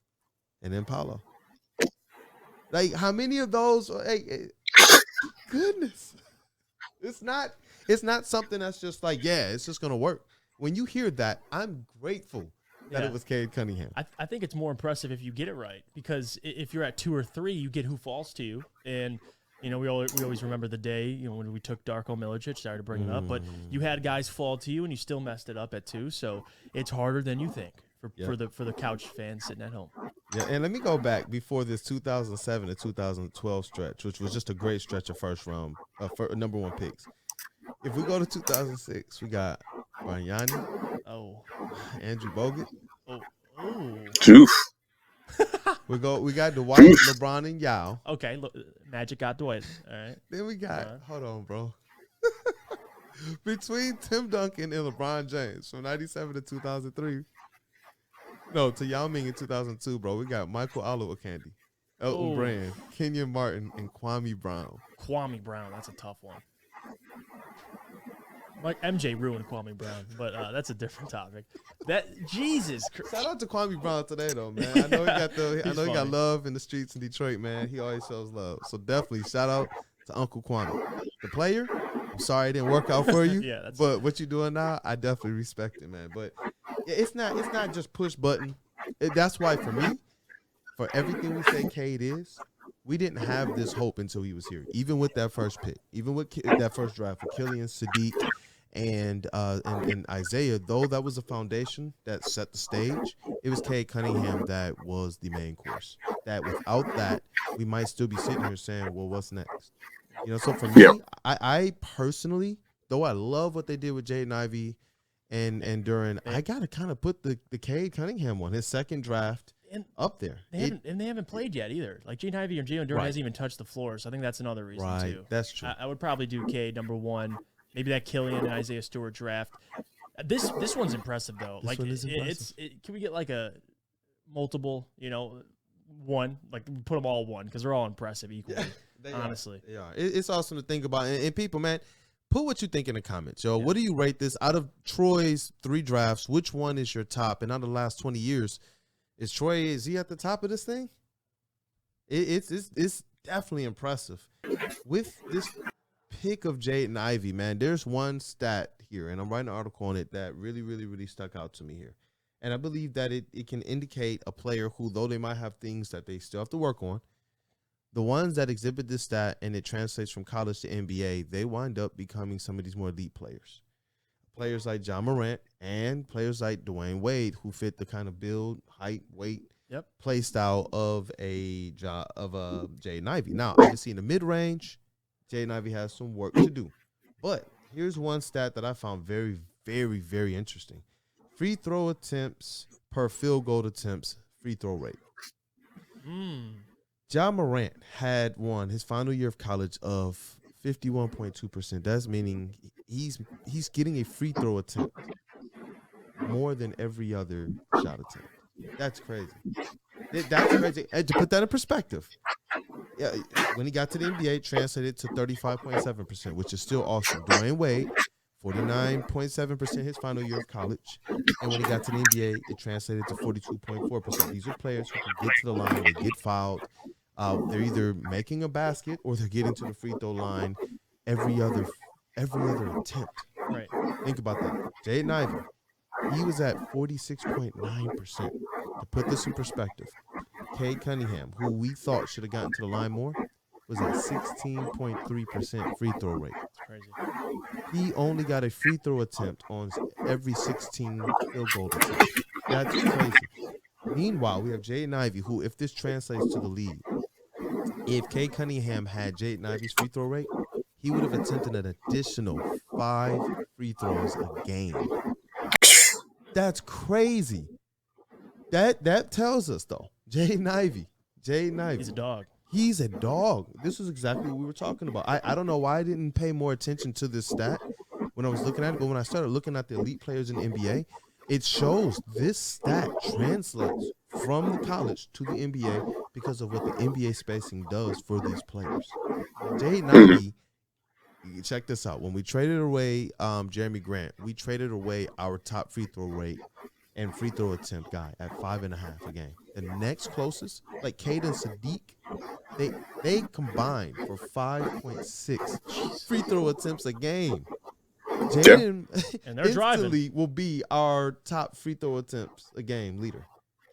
and then Paolo. Like, how many of those? Goodness, it's not something that's just like, it's just gonna work. When you hear that, I'm grateful that it was Cade Cunningham. I think it's more impressive if you get it right, because if you're at 2 or 3, you get who falls to you. And we always remember the day when we took Darko Milicic. Sorry to bring it up, but you had guys fall to you and you still messed it up at 2. So it's harder than you think for the couch fans sitting at home. Yeah, and let me go back before this 2007 to 2012 stretch, which was just a great stretch of first round, number 1 picks. If we go to 2006, we got Bargnani, Andrew Bogut. Oof. We got Dwight, LeBron, and Yao. Okay, look, Magic got Dwight. All right. Then we got hold on, bro. Between Tim Duncan and LeBron James from 97 to 2003. No, to Yao Ming in 2002, bro. We got Michael Olowokandi, Elton Brand, Kenyon Martin, and Kwame Brown. Kwame Brown, that's a tough one. Like MJ ruined Kwame Brown, but that's a different topic. Jesus Christ. Shout out to Kwame Brown today, though, man. I know he got love in the streets in Detroit, man. He always shows love. So definitely shout out to Uncle Kwame. The player, I'm sorry it didn't work out for you. But what you're doing now, I definitely respect it, man. But it's not just push button. That's why for me, for everything we say Cade is, we didn't have this hope until he was here. Even with that first pick, even with that first draft with Killian, Saddiq, and Isaiah, though that was a foundation that set the stage, it was Cade Cunningham that was the main course. That without that, we might still be sitting here saying, well, what's next? So for me, I personally, though I love what they did with Jaden Ivey and Duren, I got to kind of put the Cade Cunningham one, his second draft, up there. They haven't played yet either. Like Jaden Ivey or Jalen Duren hasn't even touched the floor, so I think that's another reason too. That's true. I would probably do Cade number 1. Maybe that Killian and Isaiah Stewart draft. This one's impressive though. Like can we get like a multiple? 1, like put them all 1 because they're all impressive equally. Honestly, they are. It's awesome to think about. And people, man, put what you think in the comments, yo. What do you rate this out of Troy's 3 drafts? Which one is your top? And out of the last 20 years, is he at the top of this thing? It's definitely impressive. With this pick of Jaden Ivey, man, there's one stat here, and I'm writing an article on it that really, really, really stuck out to me here. And I believe that it can indicate a player who, though they might have things that they still have to work on, the ones that exhibit this stat and it translates from college to NBA, they wind up becoming some of these more elite players. Players like John Morant and players like Dwayne Wade, who fit the kind of build, height, weight, play style of Jaden Ivey. Now, obviously in the mid-range, Jaden Ivey has some work to do. But here's one stat that I found very, very, very interesting. Free throw attempts per field goal attempts, free throw rate. John Morant had won his final year of college of 51.2%. That's meaning he's getting a free throw attempt more than every other shot attempt. That's crazy. That's crazy. And to put that in perspective, when he got to the NBA, it translated to 35.7%, which is still awesome. Dwayne Wade, 49.7% his final year of college. And when he got to the NBA, it translated to 42.4%. These are players who can get to the line, they get fouled. They're either making a basket or they're getting to the free throw line every other attempt. Right. Think about that. Jaden Ivey, he was at 46.9%. To put this in perspective, Cade Cunningham, who we thought should have gotten to the line more, was at 16.3% free throw rate. It's crazy. He only got a free throw attempt on every 16 field goal attempts. That's crazy. Meanwhile, we have Jaden Ivey, who, if this translates to the league, if Cade Cunningham had Jaden Ivey's free throw rate, he would have attempted an additional 5 free throws a game. That's crazy. That tells us, though, Jaden Ivey. He's a dog. He's a dog. This is exactly what we were talking about. I don't know why I didn't pay more attention to this stat when I was looking at it, but when I started looking at the elite players in the NBA, it shows this stat translates from the college to the NBA because of what the NBA spacing does for these players. Jaden Ivey, check this out. When we traded away Jeremy Grant, we traded away our top free throw rate and free throw attempt guy at 5.5 a game. The next closest, like Cade and Saddiq, they combined for 5.6 free throw attempts a game. Jaden and they're driving. Will be our top free throw attempts a game leader.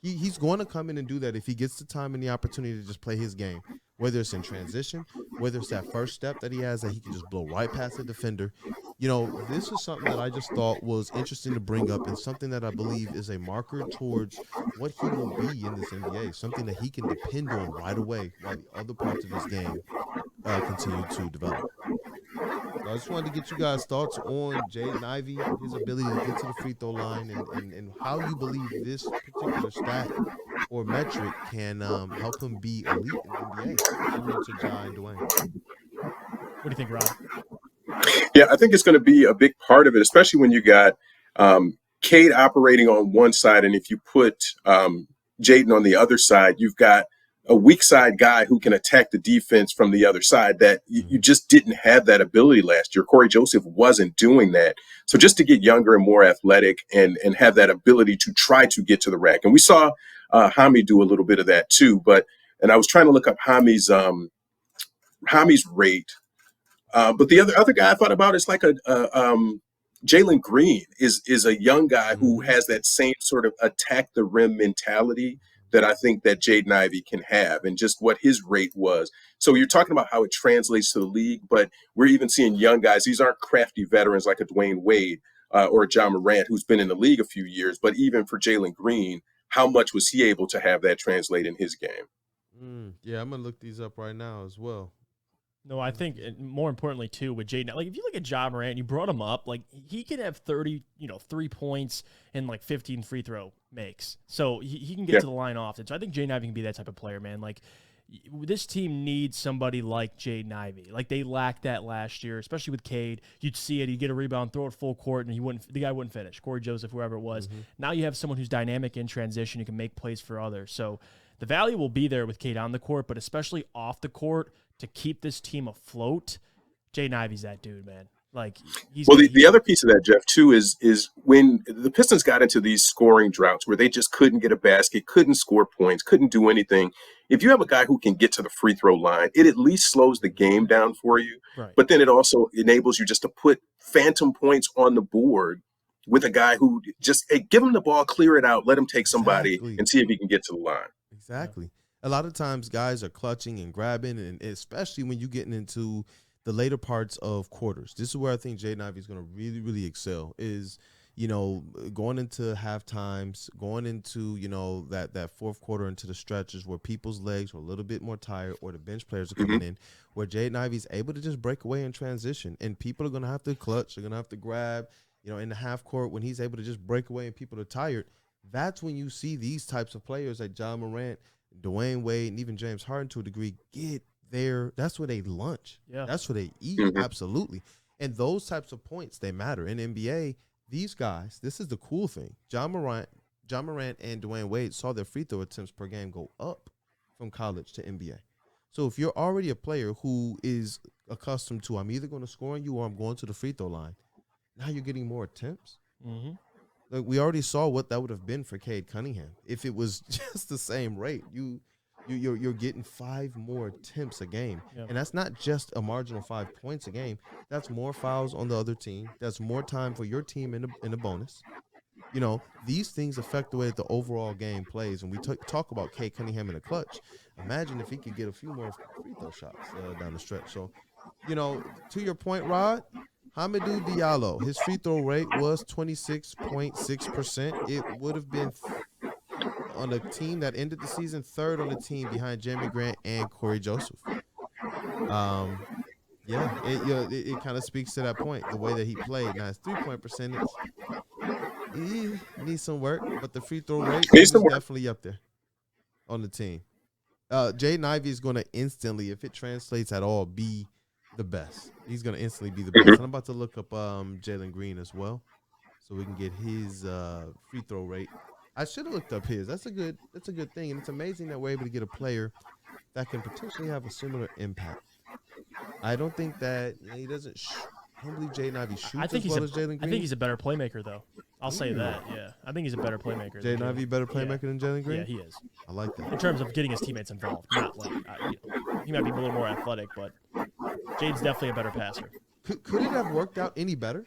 He's going to come in and do that if he gets the time and the opportunity to just play his game, whether it's in transition, whether it's that first step that he has that he can just blow right past the defender. You know, this is something that I just thought was interesting to bring up and something that I believe is a marker towards what he will be in this NBA, something that he can depend on right away while the other parts of his game continue to develop. So I just wanted to get you guys' thoughts on Jaden Ivey, his ability to get to the free throw line, and how you believe this particular stat or metric can help him be elite in the NBA, similar to Ja and Duane. What do you think, Rob? Yeah, I think it's going to be a big part of it, especially when you got Cade operating on one side, and if you put Jaden on the other side, you've got a weak side guy who can attack the defense from the other side that you just didn't have that ability last year. Corey Joseph wasn't doing that. So just to get younger and more athletic and have that ability to try to get to the rack. And we saw Hami do a little bit of that too. And I was trying to look up Hami's rate. But the other guy I thought about is like Jalen Green is a young guy who has that same sort of attack the rim mentality that I think that Jaden Ivey can have, and just what his rate was. So you're talking about how it translates to the league, but we're even seeing young guys. These aren't crafty veterans like a Dwayne Wade or a John Morant, who's been in the league a few years. But even for Jalen Green, how much was he able to have that translate in his game? Yeah, I'm going to look these up right now as well. No, I think more importantly too with Jaden, like if you look at Ja Morant, you brought him up, like he can have 30, 3 points and like 15 free throw makes. So he can get to the line often. So I think Jaden Ivey can be that type of player, man. Like this team needs somebody like Jaden Ivey. Like they lacked that last year, especially with Cade. You'd see it, he'd get a rebound, throw it full court, and the guy wouldn't finish. Corey Joseph, whoever it was. Now you have someone who's dynamic in transition, who can make plays for others. So the value will be there with Cade on the court, but especially off the court to keep this team afloat. Jaden Ivey's that dude, man. Like the other piece of that, Jeff, too, is when the Pistons got into these scoring droughts where they just couldn't get a basket, couldn't score points, couldn't do anything. If you have a guy who can get to the free throw line, it at least slows the game down for you. Right. But then it also enables you just to put phantom points on the board with a guy who just give him the ball, clear it out, let him take somebody and see if he can get to the line. Exactly. A lot of times guys are clutching and grabbing, and especially when you're getting into the later parts of quarters. This is where I think Jaden Ivey is going to really, really excel is, going into half times, going into, that fourth quarter into the stretches where people's legs are a little bit more tired or the bench players are coming in, where Jaden Ivey is able to just break away and transition. And people are going to have to clutch. They're going to have to grab, in the half court when he's able to just break away and people are tired. That's when you see these types of players like John Morant, Dwayne Wade, and even James Harden to a degree get there. That's where they lunch. Yeah. That's where they eat. Absolutely. And those types of points, they matter. In NBA, these guys, this is the cool thing. John Morant and Dwayne Wade saw their free throw attempts per game go up from college to NBA. So if you're already a player who is accustomed to, I'm either going to score on you or I'm going to the free throw line, now you're getting more attempts. Like we already saw what that would have been for Cade Cunningham. If it was just the same rate, you're getting 5 more attempts a game. And that's not just a marginal 5 points a game. That's more fouls on the other team. That's more time for your team in the bonus. these things affect the way that the overall game plays. When we talk about Cade Cunningham in the clutch, imagine if he could get a few more free throw shots down the stretch. So, to your point, Rod, Hamidou Diallo, his free throw rate was 26.6%. It would have been on a team that ended the season third on the team behind Jeremy Grant and Corey Joseph. It kind of speaks to that point, the way that he played. Now, his 3-point percentage, he needs some work, but the free throw rate is definitely up there on the team. Jaden Ivey is going to instantly, if it translates at all, be the best. He's going to instantly be the best. And I'm about to look up Jalen Green as well, so we can get his free throw rate. I should have looked up his. That's a good thing, and it's amazing that we're able to get a player that can potentially have a similar impact. I don't think that he doesn't. I don't believe Jaden Ivey shoots as well as Jalen Green. I think he's a better playmaker, though. I'll say that. Yeah, I think he's a better playmaker. Jaden Ivey better playmaker than Jalen Green. Yeah, he is. I like that. In terms of getting his teammates involved, not like he might be a little more athletic, but Jaden's definitely a better passer. Could it have worked out any better?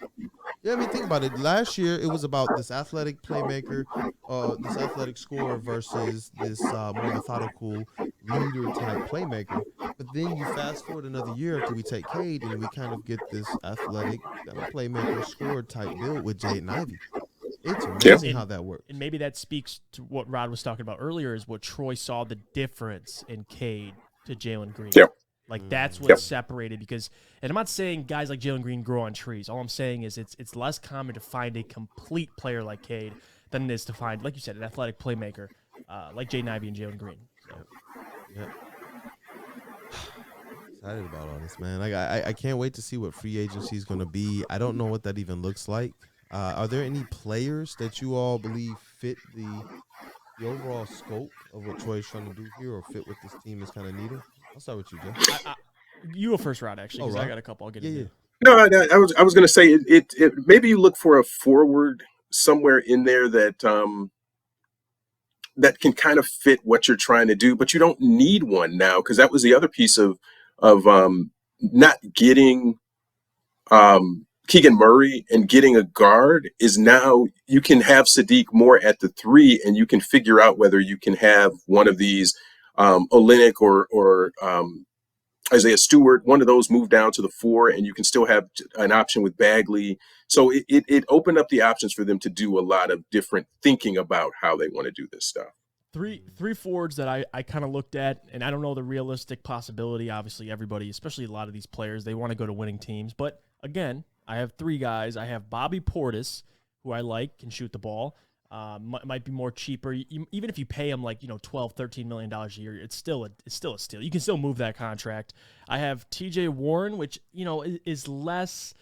Yeah, I mean, think about it. Last year, it was about this athletic playmaker, this athletic scorer versus this more methodical leader-type playmaker. But then you fast forward another year after we take Cade, and we kind of get this athletic playmaker scorer-type build with Jaden Ivey. It's amazing how that works. And maybe that speaks to what Rod was talking about earlier, is what Troy saw the difference in Cade to Jalen Green. Yep. Like, that's what separated, because, and I'm not saying guys like Jalen Green grow on trees. All I'm saying is it's less common to find a complete player like Cade than it is to find, like you said, an athletic playmaker like Jaden Ivey and Jalen Green. So. Yeah. Excited about all this, man. Like, I can't wait to see what free agency is going to be. I don't know what that even looks like. Are there any players that you all believe fit the overall scope of what Troy is trying to do here, or fit what this team is kind of needing? I'll start with you, Jeff. You go first, Rod, actually, because I got a couple. I'll get into. No, I was going to say it. Maybe you look for a forward somewhere in there that that can kind of fit what you're trying to do, but you don't need one now, because that was the other piece of not getting Keegan Murray and getting a guard is now you can have Saddiq more at the 3, and you can figure out whether you can have one of these Olenek or Isaiah Stewart, one of those move down to the 4, and you can still have an option with Bagley. So it opened up the options for them to do a lot of different thinking about how they want to do this stuff. Three forwards that I kind of looked at, and I don't know the realistic possibility. Obviously, everybody, especially a lot of these players, they want to go to winning teams. But again, I have 3 guys. I have Bobby Portis, who I like, can shoot the ball. Might be more cheaper. Even if you pay him like $12-13 million a year, it's still a steal. You can still move that contract. I have T.J. Warren, which is less.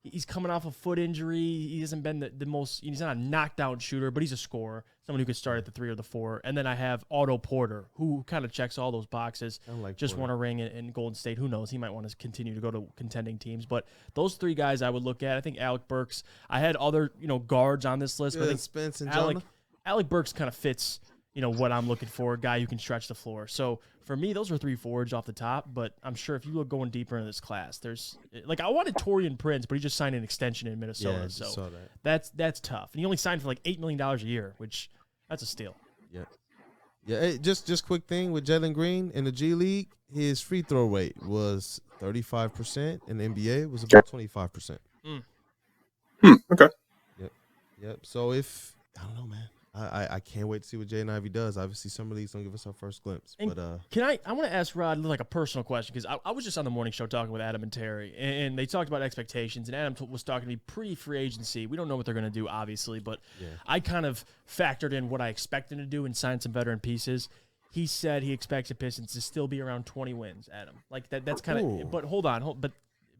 He's coming off a foot injury. He hasn't been the most. He's not a knockdown shooter, but he's a scorer, someone who could start at the 3 or the 4. And then I have Otto Porter, who kind of checks all those boxes. Just won a ring in Golden State. Who knows? He might want to continue to go to contending teams. But those 3 guys I would look at. I think Alec Burks. I had other guards on this list. But I think Spence and Alec Burks kind of fits what I'm looking for, a guy who can stretch the floor. So for me, those are 3 forwards off the top, but I'm sure if you look going deeper into this class, there's I wanted Taurean Prince, but he just signed an extension in Minnesota. Yeah, so that's tough. And he only signed for like $8 million a year, which that's a steal. Yeah. Yeah. Hey, just quick thing with Jalen Green in the G League, his free throw rate was 35%, and the NBA was about 25%. Okay. Yep. So I don't know, man. I can't wait to see what Jaden Ivey does. Obviously, some of these don't give us our first glimpse. And but I want to ask Rod like a personal question, because I was just on the morning show talking with Adam and Terry, and they talked about expectations, and Adam was talking to me pre-free agency. We don't know what they're going to do, obviously, but I kind of factored in what I expect them to do and sign some veteran pieces. He said he expects the Pistons to still be around 20 wins, Adam. Like that's kind of – but hold on.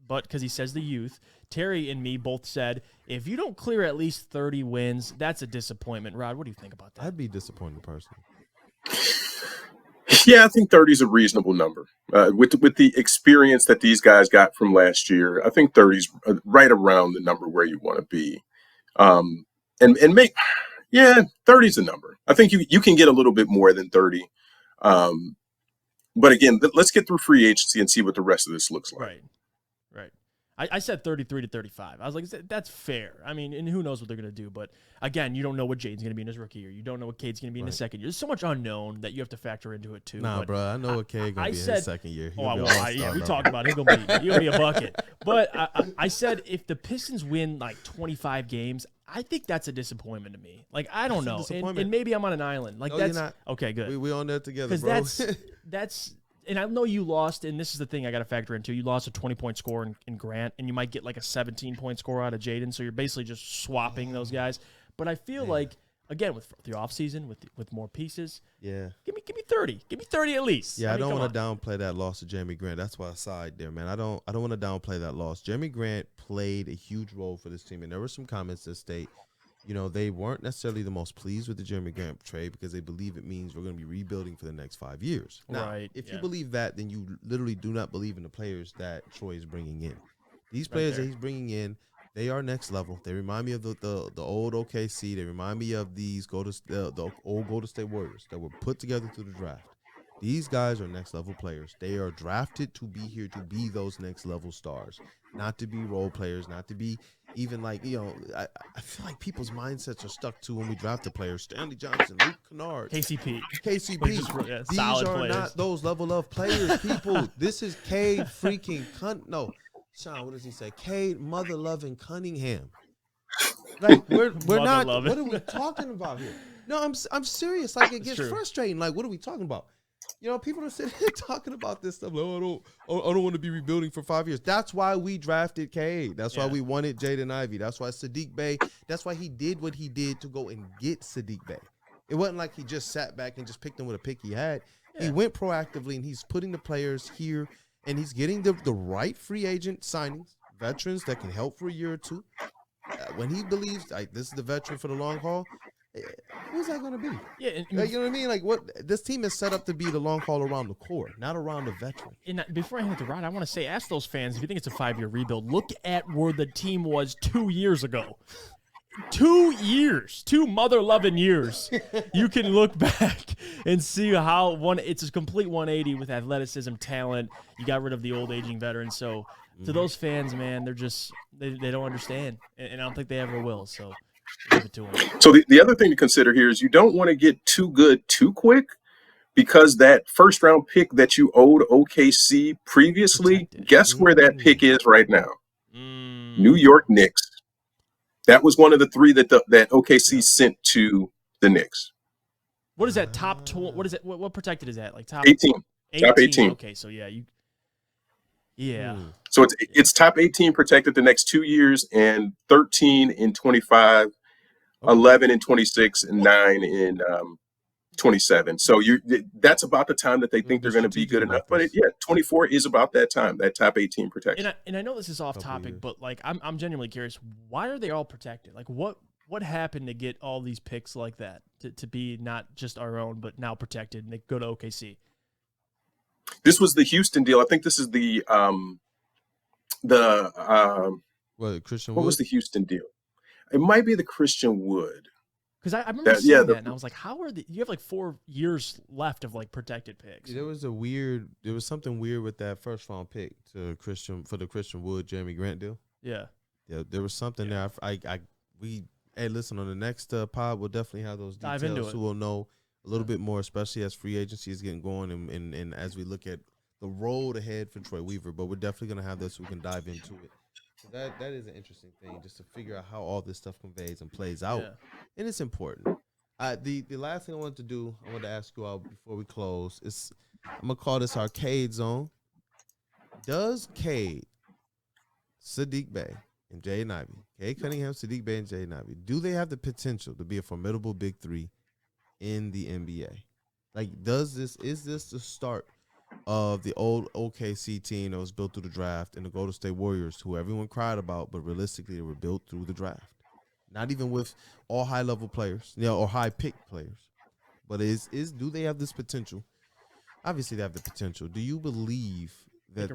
But because he says the youth, Terry and me both said, if you don't clear at least 30 wins, that's a disappointment. Rod, what do you think about that? I'd be disappointed personally. Yeah, I think 30 is a reasonable number. With the experience that these guys got from last year, I think 30 is right around the number where you want to be. 30 is a number. I think you can get a little bit more than 30. But again, let's get through free agency and see what the rest of this looks like. Right. I said 33 to 35. I was like, that's fair. I mean, and who knows what they're going to do. But, again, you don't know what Jaden's going to be in his rookie year. You don't know what Cade's going to be in his second year. There's so much unknown that you have to factor into it, too. Nah, bro, I know what Cade's going to be in his second year. Yeah, we talked about it. He's going to be a bucket. But I said if the Pistons win, like, 25 games, I think that's a disappointment to me. Like, I don't know. And maybe I'm on an island. Like, that's not. Okay, good. We on there together, bro. Because that's – and I know you lost, and this is the thing I got to factor into. You lost a 20-point score in Grant, and you might get like a 17-point score out of Jaden, so you're basically just swapping those guys. But I feel like, again, with the offseason, with more pieces, give me 30. Give me 30 at least. Yeah, I don't want to downplay that loss to Jeremy Grant. That's why I side there, man. I don't want to downplay that loss. Jeremy Grant played a huge role for this team, and there were some comments that state, they weren't necessarily the most pleased with the Jeremy Grant trade because they believe it means we're going to be rebuilding for the next 5 years. Now, if you believe that, then you literally do not believe in the players that Troy is bringing in. These players that he's bringing in, they are next level. They remind me of the old OKC. They remind me of these the old Golden State Warriors that were put together through the draft. These guys are next level players. They are drafted to be here to be those next level stars, not to be role players, not to be even like, I feel like people's mindsets are stuck to when we draft the players. Stanley Johnson, Luke Kennard, KCP. These are players. Not those level of players, people. This is Cade freaking Sean, what does he say? Cade mother-loving Cunningham. Like, we're not, what are we talking about here? No, I'm serious. Like, it gets frustrating. Like, what are we talking about? People are sitting here talking about this stuff. Like, I don't want to be rebuilding for 5 years. That's why we drafted Cade. That's why we wanted Jaden Ivey. That's why Saddiq Bey. That's why he did what he did to go and get Saddiq Bey. It wasn't like he just sat back and just picked him with a pick he had. Yeah. He went proactively, and he's putting the players here, and he's getting the right free agent signings, veterans that can help for a year or two. When he believes like this is the veteran for the long haul, who's that going to be? Yeah, you know what I mean? Like, this team is set up to be the long haul around the core, not around the veteran. And before I hand it to Rod, I want to say, ask those fans, if you think it's a 5-year rebuild, look at where the team was 2 years ago. 2 years, 2 mother-loving years. You can look back and see how it's a complete 180 with athleticism, talent. You got rid of the old aging veterans. So to those fans, man, they're just they don't understand, and I don't think they ever will. So give it to them. So the other thing to consider here is you don't want to get too good too quick, because that first round pick that you owed OKC previously, guess where that pick is right now? New York Knicks. That was one of the 3 that OKC sent to the Knicks. What is that top 20? What is it? What protected is that? Like top 18. Top 18. Okay, so yeah. So it's top 18 protected the next 2 years, and 13 in 25, 11 in 26, and 9 in 27. So that's about the time that they think they're going to be good enough. But 24 is about that time, that top 18 protection. And I know this is off topic, but like I'm genuinely curious, why are they all protected? Like what happened to get all these picks like that to be not just our own, but now protected, and they go to OKC? This was the Houston deal. I think this is the Christian Wood? What was the Houston deal? It might be the Christian Wood. Because I remember seeing that, and I was like, how are you have like 4 years left of like protected picks. There was something weird with that first round pick for the Christian Wood, Jeremy Grant deal. Yeah. Yeah, there was something there. Listen, on the next pod, we'll definitely have those details. Dive into it. So we'll know a little bit more, especially as free agency is getting going and as we look at the road ahead for Troy Weaver. But we're definitely going to have this so we can dive into it. That is an interesting thing, just to figure out how all this stuff conveys and plays out. And it's important. The last thing I wanted to ask you all before we close is, I'm going to call this our Cade Zone. Does Cade, Saddiq Bey, and Jaden Ivey, Cade Cunningham, Saddiq Bey, and Jaden Ivey, do they have the potential to be a formidable big 3 in the NBA? Like, is this the start of the old OKC team that was built through the draft, and the Golden State Warriors, who everyone cried about, but realistically they were built through the draft? Not even with all high-level players, or high-picked players. But do they have this potential? Obviously, they have the potential. Do you believe that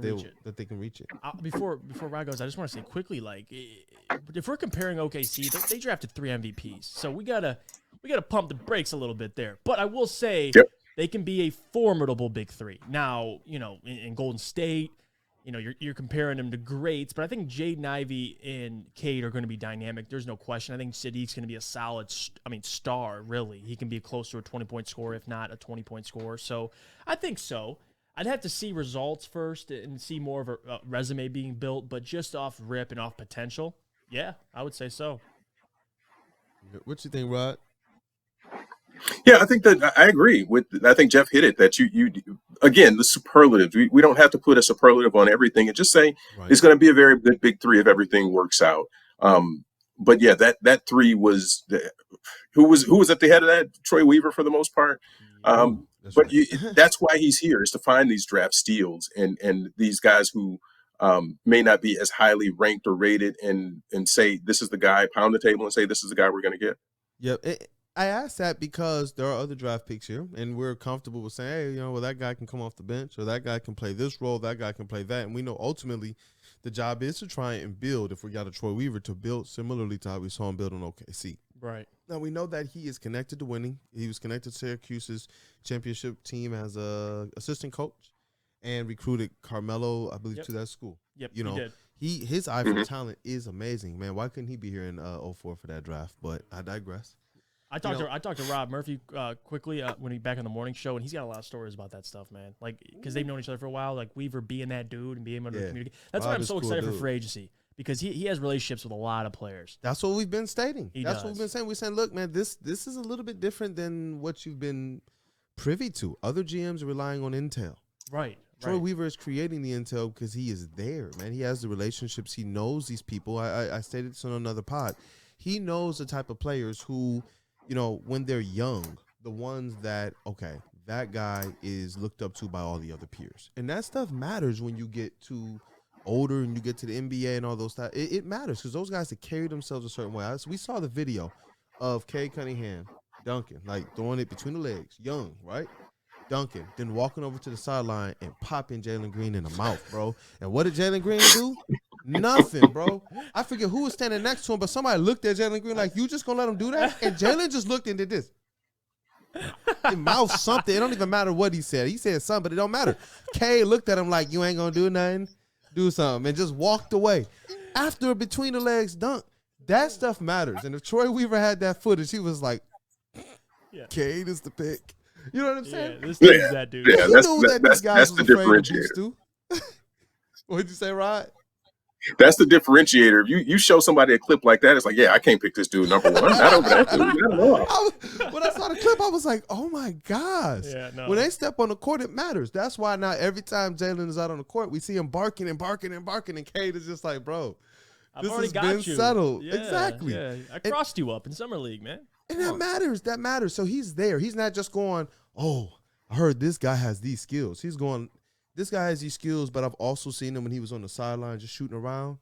they can reach it? Before Rod goes, I just want to say quickly, like, if we're comparing OKC, they drafted 3 MVPs, so we gotta pump the brakes a little bit there. But I will say, they can be a formidable big 3. Now, in Golden State, you're comparing him to greats, but I think Jaden Ivey and Cade are going to be dynamic. There's no question. I think Saddiq's going to be a solid, star, really. He can be close to a 20-point scorer, if not a 20-point scorer. So I think so. I'd have to see results first and see more of a resume being built, but just off rip and off potential, yeah, I would say so. What you think, Rod? Yeah, I think that I agree with. I think Jeff hit it. That you again, the superlatives. We don't have to put a superlative on everything and just say it's going to be a very good big three if everything works out. But yeah, that three was who was at the head of that? Troy Weaver for the most part. That's why he's here, is to find these draft steals and these guys who may not be as highly ranked or rated and say this is the guy, pound the table and say this is the guy we're going to get. Yep. I asked that because there are other draft picks here, and we're comfortable with saying, hey, that guy can come off the bench, or that guy can play this role, that guy can play that. And we know ultimately the job is to try and build, if we got a Troy Weaver, to build similarly to how we saw him build on OKC. Right. Now, we know that he is connected to winning. He was connected to Syracuse's championship team as a assistant coach and recruited Carmelo, I believe, to that school. Yep, he did. His eye for talent is amazing, man. Why couldn't he be here in 04 for that draft? But I digress. I talked to Rob Murphy quickly when he back on the morning show, and he's got a lot of stories about that stuff, man. Like, because they've known each other for a while, like Weaver being that dude and being able to communicate. That's why I'm so excited for free agency, because he has relationships with a lot of players. That's what we've been stating. That's what we've been saying. We're saying, look, man, this is a little bit different than what you've been privy to. Other GMs are relying on intel. Right. Troy Weaver is creating the intel because he is there, man. He has the relationships. He knows these people. I stated this on another pod. He knows the type of players who, when they're young, the ones that, that guy is looked up to by all the other peers. And that stuff matters when you get to older and you get to the NBA and all those stuff. It matters because those guys that carry themselves a certain way. We saw the video of Cade Cunningham dunking, like throwing it between the legs, young, right? Dunking, then walking over to the sideline and popping Jalen Green in the mouth, bro. And what did Jalen Green do? Nothing, bro. I forget who was standing next to him, but somebody looked at Jalen Green like, you just gonna let him do that? And Jalen just looked and did this. He mouthed something. It don't even matter what he said. He said something, but it don't matter. Kay looked at him like, you ain't gonna do nothing. Do something. And just walked away. After a between the legs dunk, that stuff matters. And if Troy Weaver had that footage, he was like, Cade is the pick. You know what I'm saying? Yeah, this dude's that dude. Yeah, that's the differentiator. What'd you say, Rod? That's the differentiator. If you show somebody a clip like that, it's like, I can't pick this dude number one. Not over that dude. When I saw the clip, I was like, oh my gosh. Yeah, no. When they step on the court, it matters. That's why now every time Jalen is out on the court, we see him barking and barking and barking, and Cade is just like, bro, this has been settled. Yeah, exactly. Yeah. I crossed you up in Summer League, man. And that matters. That matters. So he's there. He's not just going, I heard this guy has these skills. He's going, this guy has these skills, but I've also seen him when he was on the sideline just shooting around.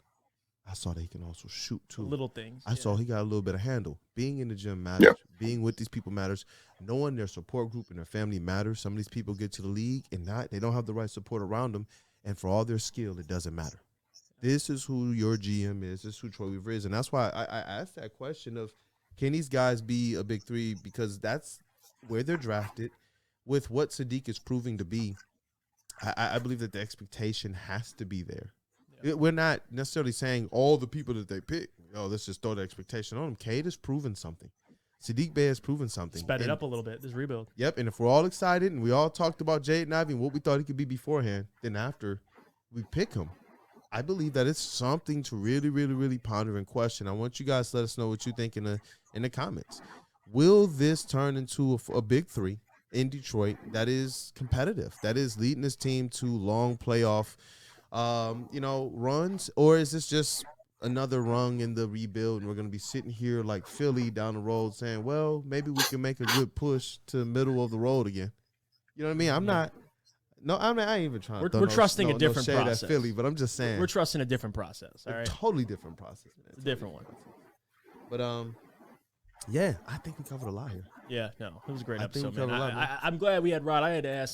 I saw that he can also shoot too. Little things. I saw he got a little bit of handle. Being in the gym matters. Yeah. Being with these people matters. Knowing their support group and their family matters. Some of these people get to the league and they don't have the right support around them. And for all their skill, it doesn't matter. This is who your GM is. This is who Troy Weaver is. And that's why I asked that question of, can these guys be a big three? Because that's where they're drafted. With what Saddiq is proving to be, I believe that the expectation has to be there. Yeah. We're not necessarily saying all the people that they pick, let's just throw the expectation on them. Cade has proven something. Saddiq Bey has proven something. Sped it up a little bit, this rebuild. Yep, and if we're all excited and we all talked about Jaden Ivey and what we thought he could be beforehand, then after we pick him, I believe that it's something to really, really, really ponder and question. I want you guys to let us know what you think in the comments. Will this turn into a big three in Detroit that is competitive, that is leading this team to long playoff runs, or is this just another rung in the rebuild and we're going to be sitting here like Philly down the road saying, well, maybe we can make a good push to the middle of the road again? You know what I mean? I ain't even trying to We're trusting a different process. At Philly, but I'm just saying. We're trusting a different process. All right? Totally different process, man. It's a different one. But, yeah, I think we covered a lot here. Yeah, no, it was a great episode, man. I'm glad we had Rod. I had to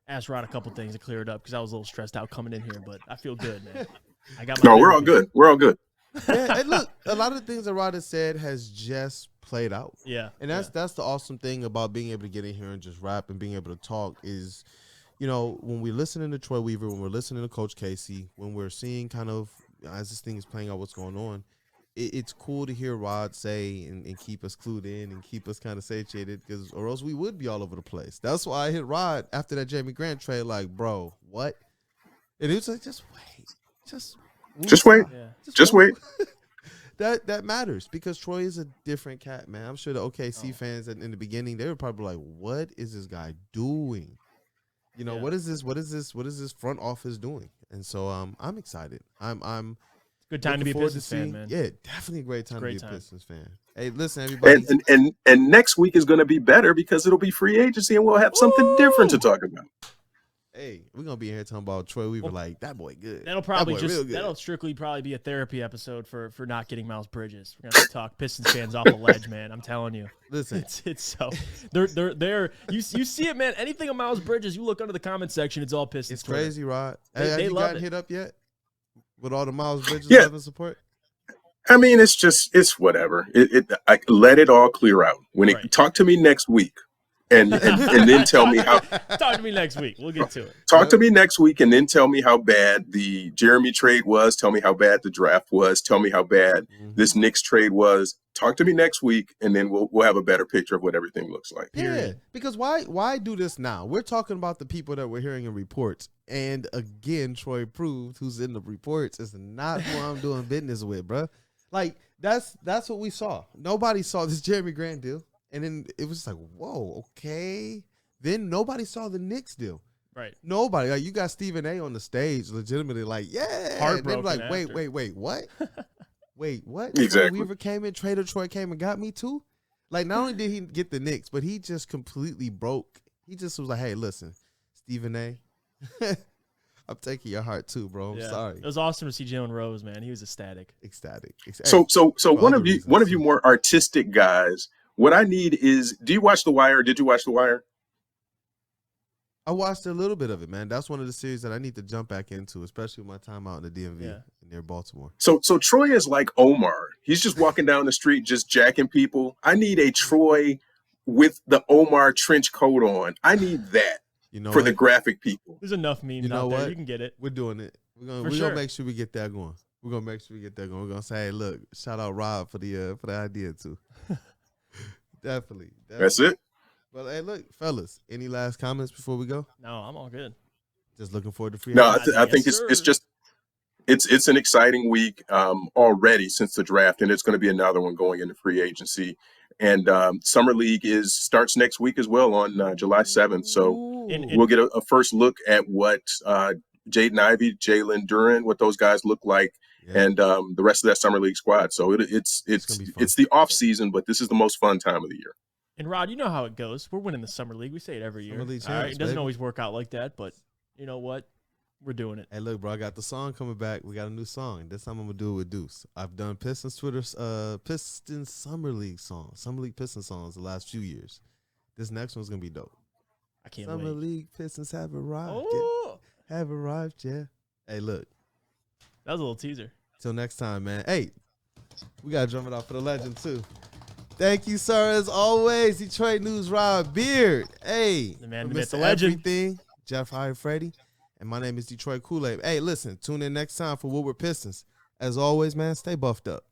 ask Rod a couple things to clear it up because I was a little stressed out coming in here, but I feel good, man. We're all good. We're all good. Yeah, and look, a lot of the things that Rod has said has just played out. Yeah. And that's the awesome thing about being able to get in here and just rap and being able to talk is, when we're listening to Troy Weaver, when we're listening to Coach Casey, when we're seeing kind of as this thing is playing out what's going on, it's cool to hear Rod say and keep us clued in and keep us kind of satiated, or else we would be all over the place. That's why I hit Rod after that Jamie Grant trade, like, bro, what? And it was like, just wait. Just wait. That matters because Troy is a different cat, man. I'm sure the OKC fans in the beginning, they were probably like, what is this guy doing? What is this front office doing? And so I'm excited. I'm good time to be a Pistons fan, man. Yeah, definitely a great time to be a Pistons fan. Hey, listen, everybody. And next week is going to be better because it'll be free agency and we'll have something different to talk about. Hey, we're going to be here talking about Troy Weaver like, that boy good. That'll strictly probably be a therapy episode for not getting Miles Bridges. We're going to talk Pistons fans off the ledge, man. I'm telling you. Listen. It's so they're you see it, man. Anything of Miles Bridges, you look under the comment section, it's all Pistons. It's crazy, Rod. They you love gotten it. hit up yet? With all the Miles Bridges love and support? I mean, it's whatever. I let it all clear out. Talk to me next week. And then tell me how. Talk to me next week. We'll get to it. Talk to me next week, and then tell me how bad the Jeremy trade was. Tell me how bad the draft was. Tell me how bad this Knicks trade was. Talk to me next week, and then we'll have a better picture of what everything looks like. Yeah, because why do this now? We're talking about the people that we're hearing in reports, and again, Troy proved who's in the reports is not who I'm doing business with, bro. Like that's what we saw. Nobody saw this Jeremy Grant deal. And then it was like, whoa, okay. Then nobody saw the Knicks deal. Right. Nobody. Like, you got Stephen A. on the stage legitimately like, yeah. Heartbroken. Like, wait, what? Wait, what? Exactly. Weaver came in, Trader Troy came and got me too? Like, not only did he get the Knicks, but he just completely broke. He just was like, hey, listen, Stephen A., I'm taking your heart too, bro. I'm sorry. It was awesome to see Jalen Rose, man. He was ecstatic. So one of you more artistic guys, what I need is, do you watch The Wire? Did you watch The Wire? I watched a little bit of it, man. That's one of the series that I need to jump back into, especially with my time out in the DMV near Baltimore. So Troy is like Omar. He's just walking down the street, just jacking people. I need a Troy with the Omar trench coat on. I need that for the graphic people. There's enough memes out there. You can get it. We're doing it. We're gonna make sure we get that going. We're gonna We're gonna say, hey, look, shout out Rob for the idea too. Definitely. That's it. But hey, look, fellas, any last comments before we go? No, I'm all good. Just looking forward to free. No, I think it's an exciting week already since the draft, and it's going to be another one going into free agency. And Summer League starts next week as well on July 7th. So we'll get a first look at what Jaden Ivey, Jalen, Duren, what those guys look like. And the rest of that Summer League squad. So it's the off season, but this is the most fun time of the year. And Rod, you know how it goes. We're winning the Summer League. We say it every year. It doesn't always work out like that, but you know what? We're doing it. Hey, look, bro, I got the song coming back. We got a new song. This time I'm gonna do it with Deuce. I've done Pistons Pistons Summer League songs, Summer League Pistons songs the last few years. This next one's gonna be dope. I can't Summer wait. League Pistons have arrived. Oh. Have arrived, yeah. Hey, look. That was a little teaser. Till next time, man. Hey, we got to drum it out for the legend, too. Thank you, sir, as always. Detroit News, Rob Beard. Hey, the man, Mr. the legend. Everything, Jeff High Freddy. And my name is Detroit Kool-Aid. Hey, listen, tune in next time for Woodward Pistons. As always, man, stay buffed up.